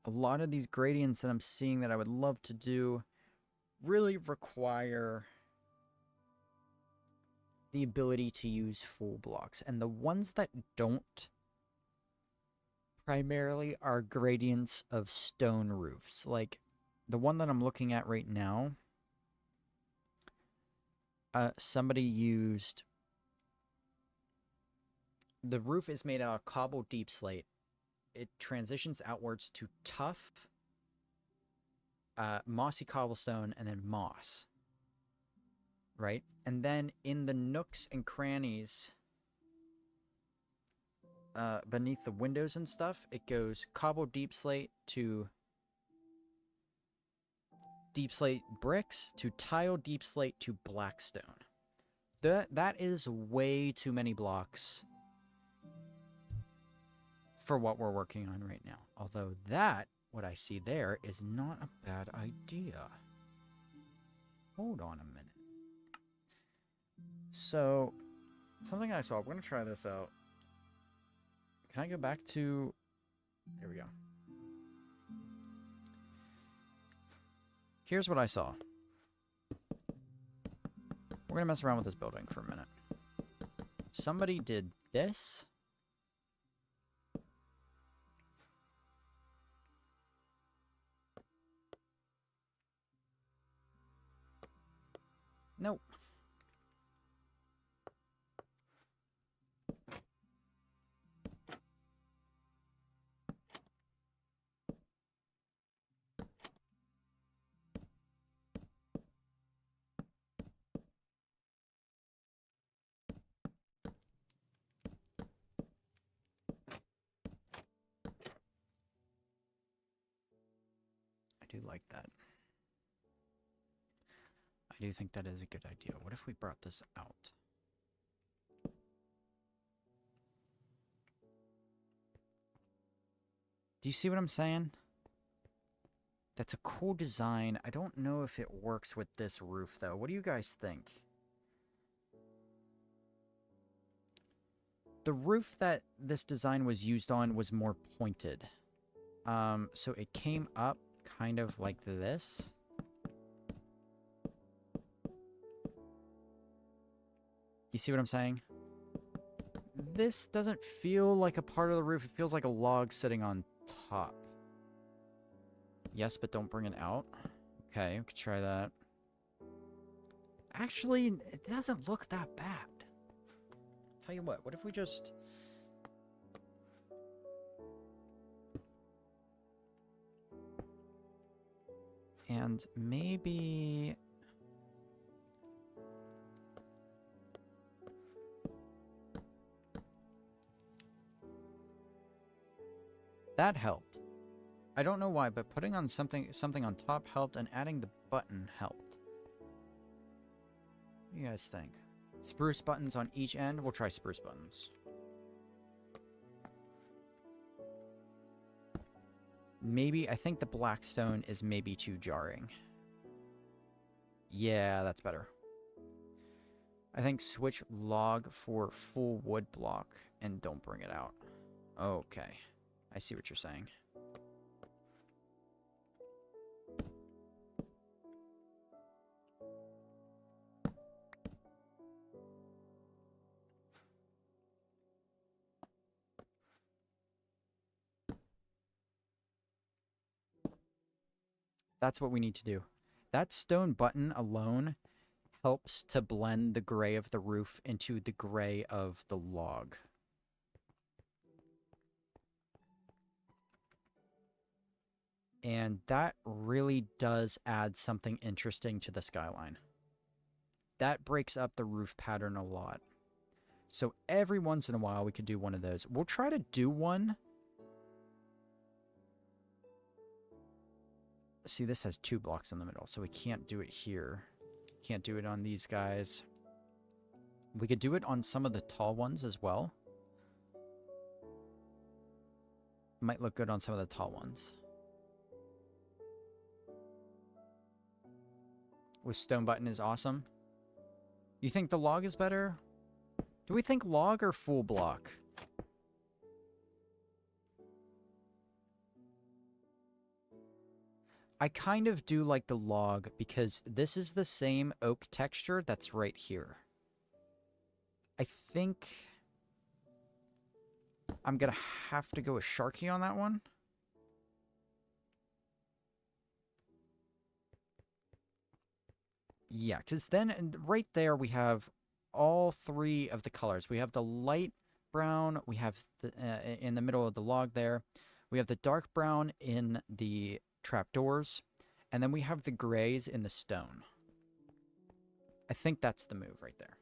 Speaker 1: A lot of these gradients that I'm seeing that I would love to do really require the ability to use full blocks. And the ones that don't primarily are gradients of stone roofs. Like the one that I'm looking at right now, somebody used... The roof is made out of cobble deep slate. It transitions outwards to tough, mossy cobblestone, and then moss. Right? And then in the nooks and crannies beneath the windows and stuff, it goes cobble deep slate to deep slate bricks to tile deep slate to blackstone. That is way too many blocks for what we're working on right now. Although that, what I see there, is not a bad idea. Hold on a minute. So, something I saw. We're going to try this out. Can I go back to... Here we go. Here's what I saw. We're going to mess around with this building for a minute. Somebody did this. Nope. I do like that. I do think that is a good idea. What if we brought this out? Do you see what I'm saying? That's a cool design. I don't know if it works with this roof, though. What do you guys think? The roof that this design was used on was more pointed. So it came up kind of like this. You see what I'm saying? This doesn't feel like a part of the roof. It feels like a log sitting on top. Yes, but don't bring it out. Okay, we could try that. Actually, it doesn't look that bad. tell you what if we just... And maybe... That helped. I don't know why, but putting on something on top helped, and adding the button helped. What do you guys think? Spruce buttons on each end? We'll try spruce buttons. Maybe, I think the blackstone is maybe too jarring. Yeah, that's better. I think switch log for full wood block and don't bring it out. Okay. I see what you're saying. That's what we need to do. That stone button alone helps to blend the gray of the roof into the gray of the log. And that really does add something interesting to the skyline. That breaks up the roof pattern a lot. So every once in a while we could do one of those. We'll try to do one. See, this has 2 blocks in the middle, so we can't do it here. Can't do it on these guys. We could do it on some of the tall ones as well. Might look good on some of the tall ones. With stone button is awesome. You think the log is better? Do we think log or full block? I kind of do like the log because this is the same oak texture that's right here. I think I'm gonna have to go with Sharky on that one. Yeah, because then right there we have all 3 of the colors. We have the light brown, we have the, in the middle of the log there. We have the dark brown in the trapdoors, and then we have the grays in the stone. I think that's the move right there.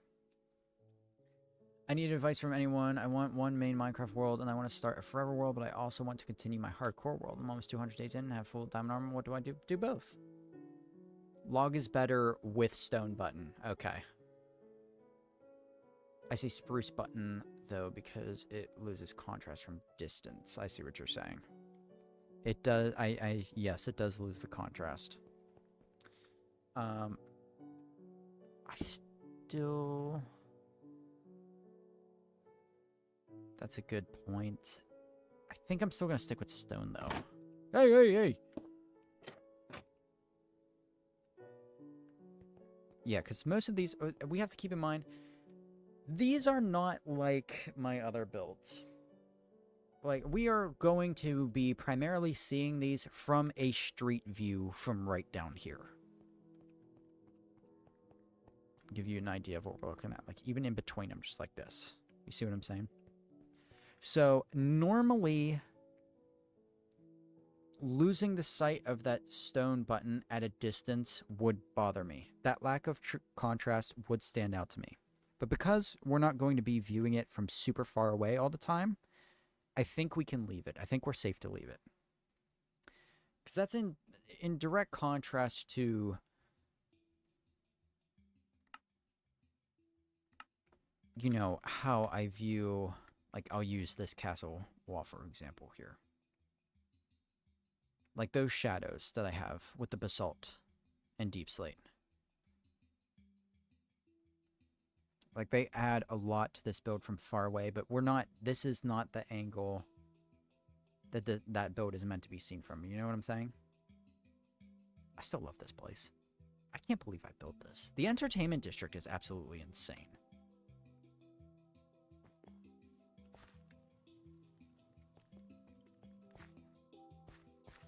Speaker 1: I need advice from anyone. I want one main Minecraft world, and I want to start a forever world, but I also want to continue my hardcore world. I'm almost 200 days in and have full diamond armor. What do I do? Do both. Log is better with stone button. Okay. I see spruce button, though, because it loses contrast from distance. I see what you're saying. It does, yes, it does lose the contrast. I still... That's a good point. I think I'm still gonna stick with stone, though. Hey, hey, hey! Yeah, because most of these, we have to keep in mind, these are not like my other builds. Like, we are going to be primarily seeing these from a street view from right down here. Give you an idea of what we're looking at. Like, even in between them, just like this. You see what I'm saying? So, normally, losing the sight of that stone button at a distance would bother me. That lack of contrast would stand out to me. But because we're not going to be viewing it from super far away all the time, I think we can leave it. I think we're safe to leave it. Because that's in direct contrast to, you know, how I view, like, I'll use this castle wall, for example, here. Like those shadows that I have with the basalt and deep slate. Like, they add a lot to this build from far away, but we're not, this is not the angle that that build is meant to be seen from. You know what I'm saying? I still love this place. I can't believe I built this. The entertainment district is absolutely insane.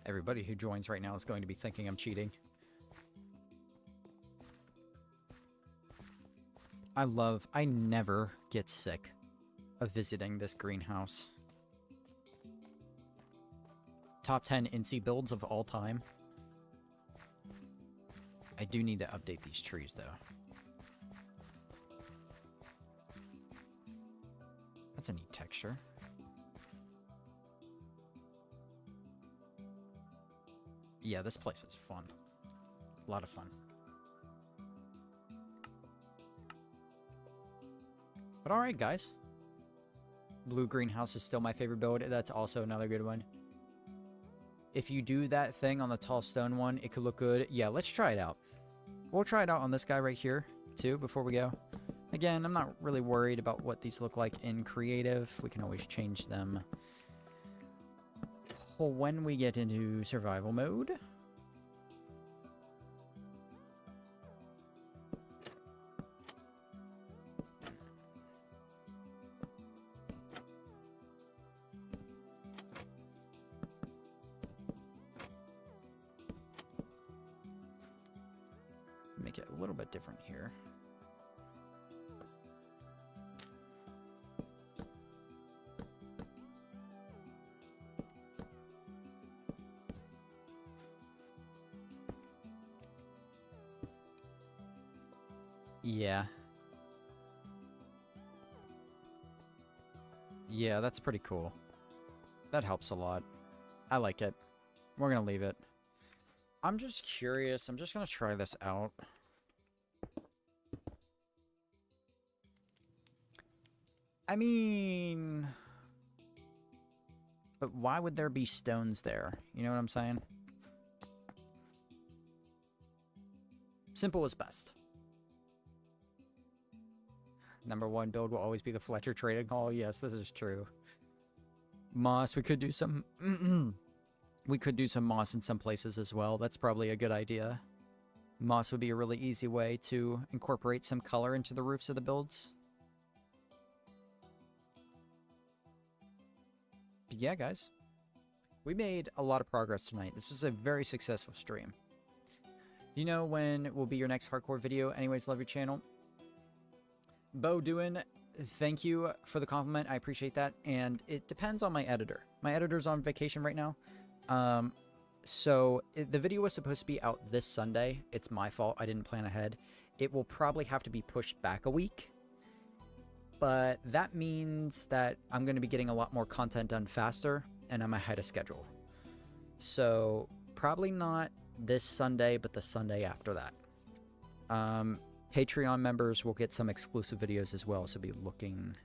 Speaker 1: Everybody who joins right now is going to be thinking I'm cheating. I never get sick of visiting this greenhouse. Top 10 Incy builds of all time. I do need to update these trees, though. That's a neat texture. Yeah, this place is fun. A lot of fun. But alright, guys. Blue greenhouse is still my favorite build. That's also another good one. If you do that thing on the tall stone one, it could look good. Yeah, let's try it out. We'll try it out on this guy right here, too, before we go. Again, I'm not really worried about what these look like in creative. We can always change them when we get into survival mode. Make it a little bit different here. Yeah. Yeah, that's pretty cool. That helps a lot. I like it. We're gonna leave it. I'm just curious. I'm just gonna try this out. I mean... But why would there be stones there? You know what I'm saying? Simple is best. #1 build will always be the Fletcher Trading Hall. Yes, this is true. Moss, we could do some... we could do some moss in some places as well. That's probably a good idea. Moss would be a really easy way to incorporate some color into the roofs of the builds. But yeah, guys. We made a lot of progress tonight. This was a very successful stream. You know when will be your next hardcore video? Anyways, love your channel. Bo Doin, thank you for the compliment. I appreciate that. And it depends on my editor. My editor's on vacation right now. The video was supposed to be out this Sunday. It's my fault. I didn't plan ahead. It will probably have to be pushed back a week. But that means that I'm going to be getting a lot more content done faster, and I'm ahead of schedule. So probably not this Sunday, but the Sunday after that. Patreon members will get some exclusive videos as well, so be looking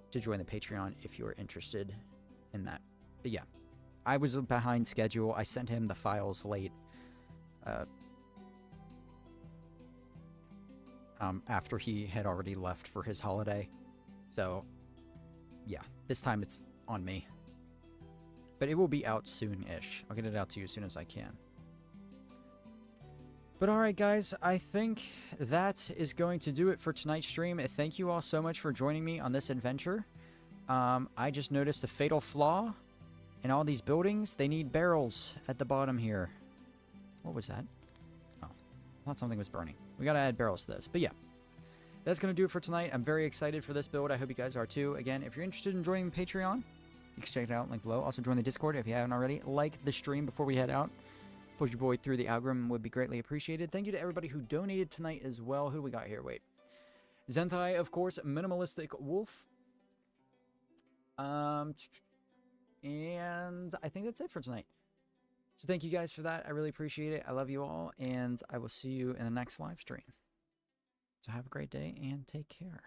Speaker 1: to join the Patreon if you're interested in that. But yeah, I was behind schedule. I sent him the files late. After he had already left for his holiday. So, yeah, this time it's on me. But it will be out soon-ish. I'll get it out to you as soon as I can. But alright guys, I think that is going to do it for tonight's stream. Thank you all so much for joining me on this adventure. I just noticed a fatal flaw in all these buildings. They need barrels at the bottom here. What was that? Oh, I thought something was burning. We gotta add barrels to this. But yeah, that's gonna do it for tonight. I'm very excited for this build. I hope you guys are too. Again, if you're interested in joining the Patreon, you can check it out, link below. Also join the Discord if you haven't already. Like the stream before we head out. Push your boy through the algorithm would be greatly appreciated. Thank you to everybody who donated tonight as well. Who do we got here? Wait. Zenthai, of course. Minimalistic Wolf. And I think that's it for tonight. So thank you guys for that. I really appreciate it. I love you all. And I will see you in the next live stream. So have a great day and take care.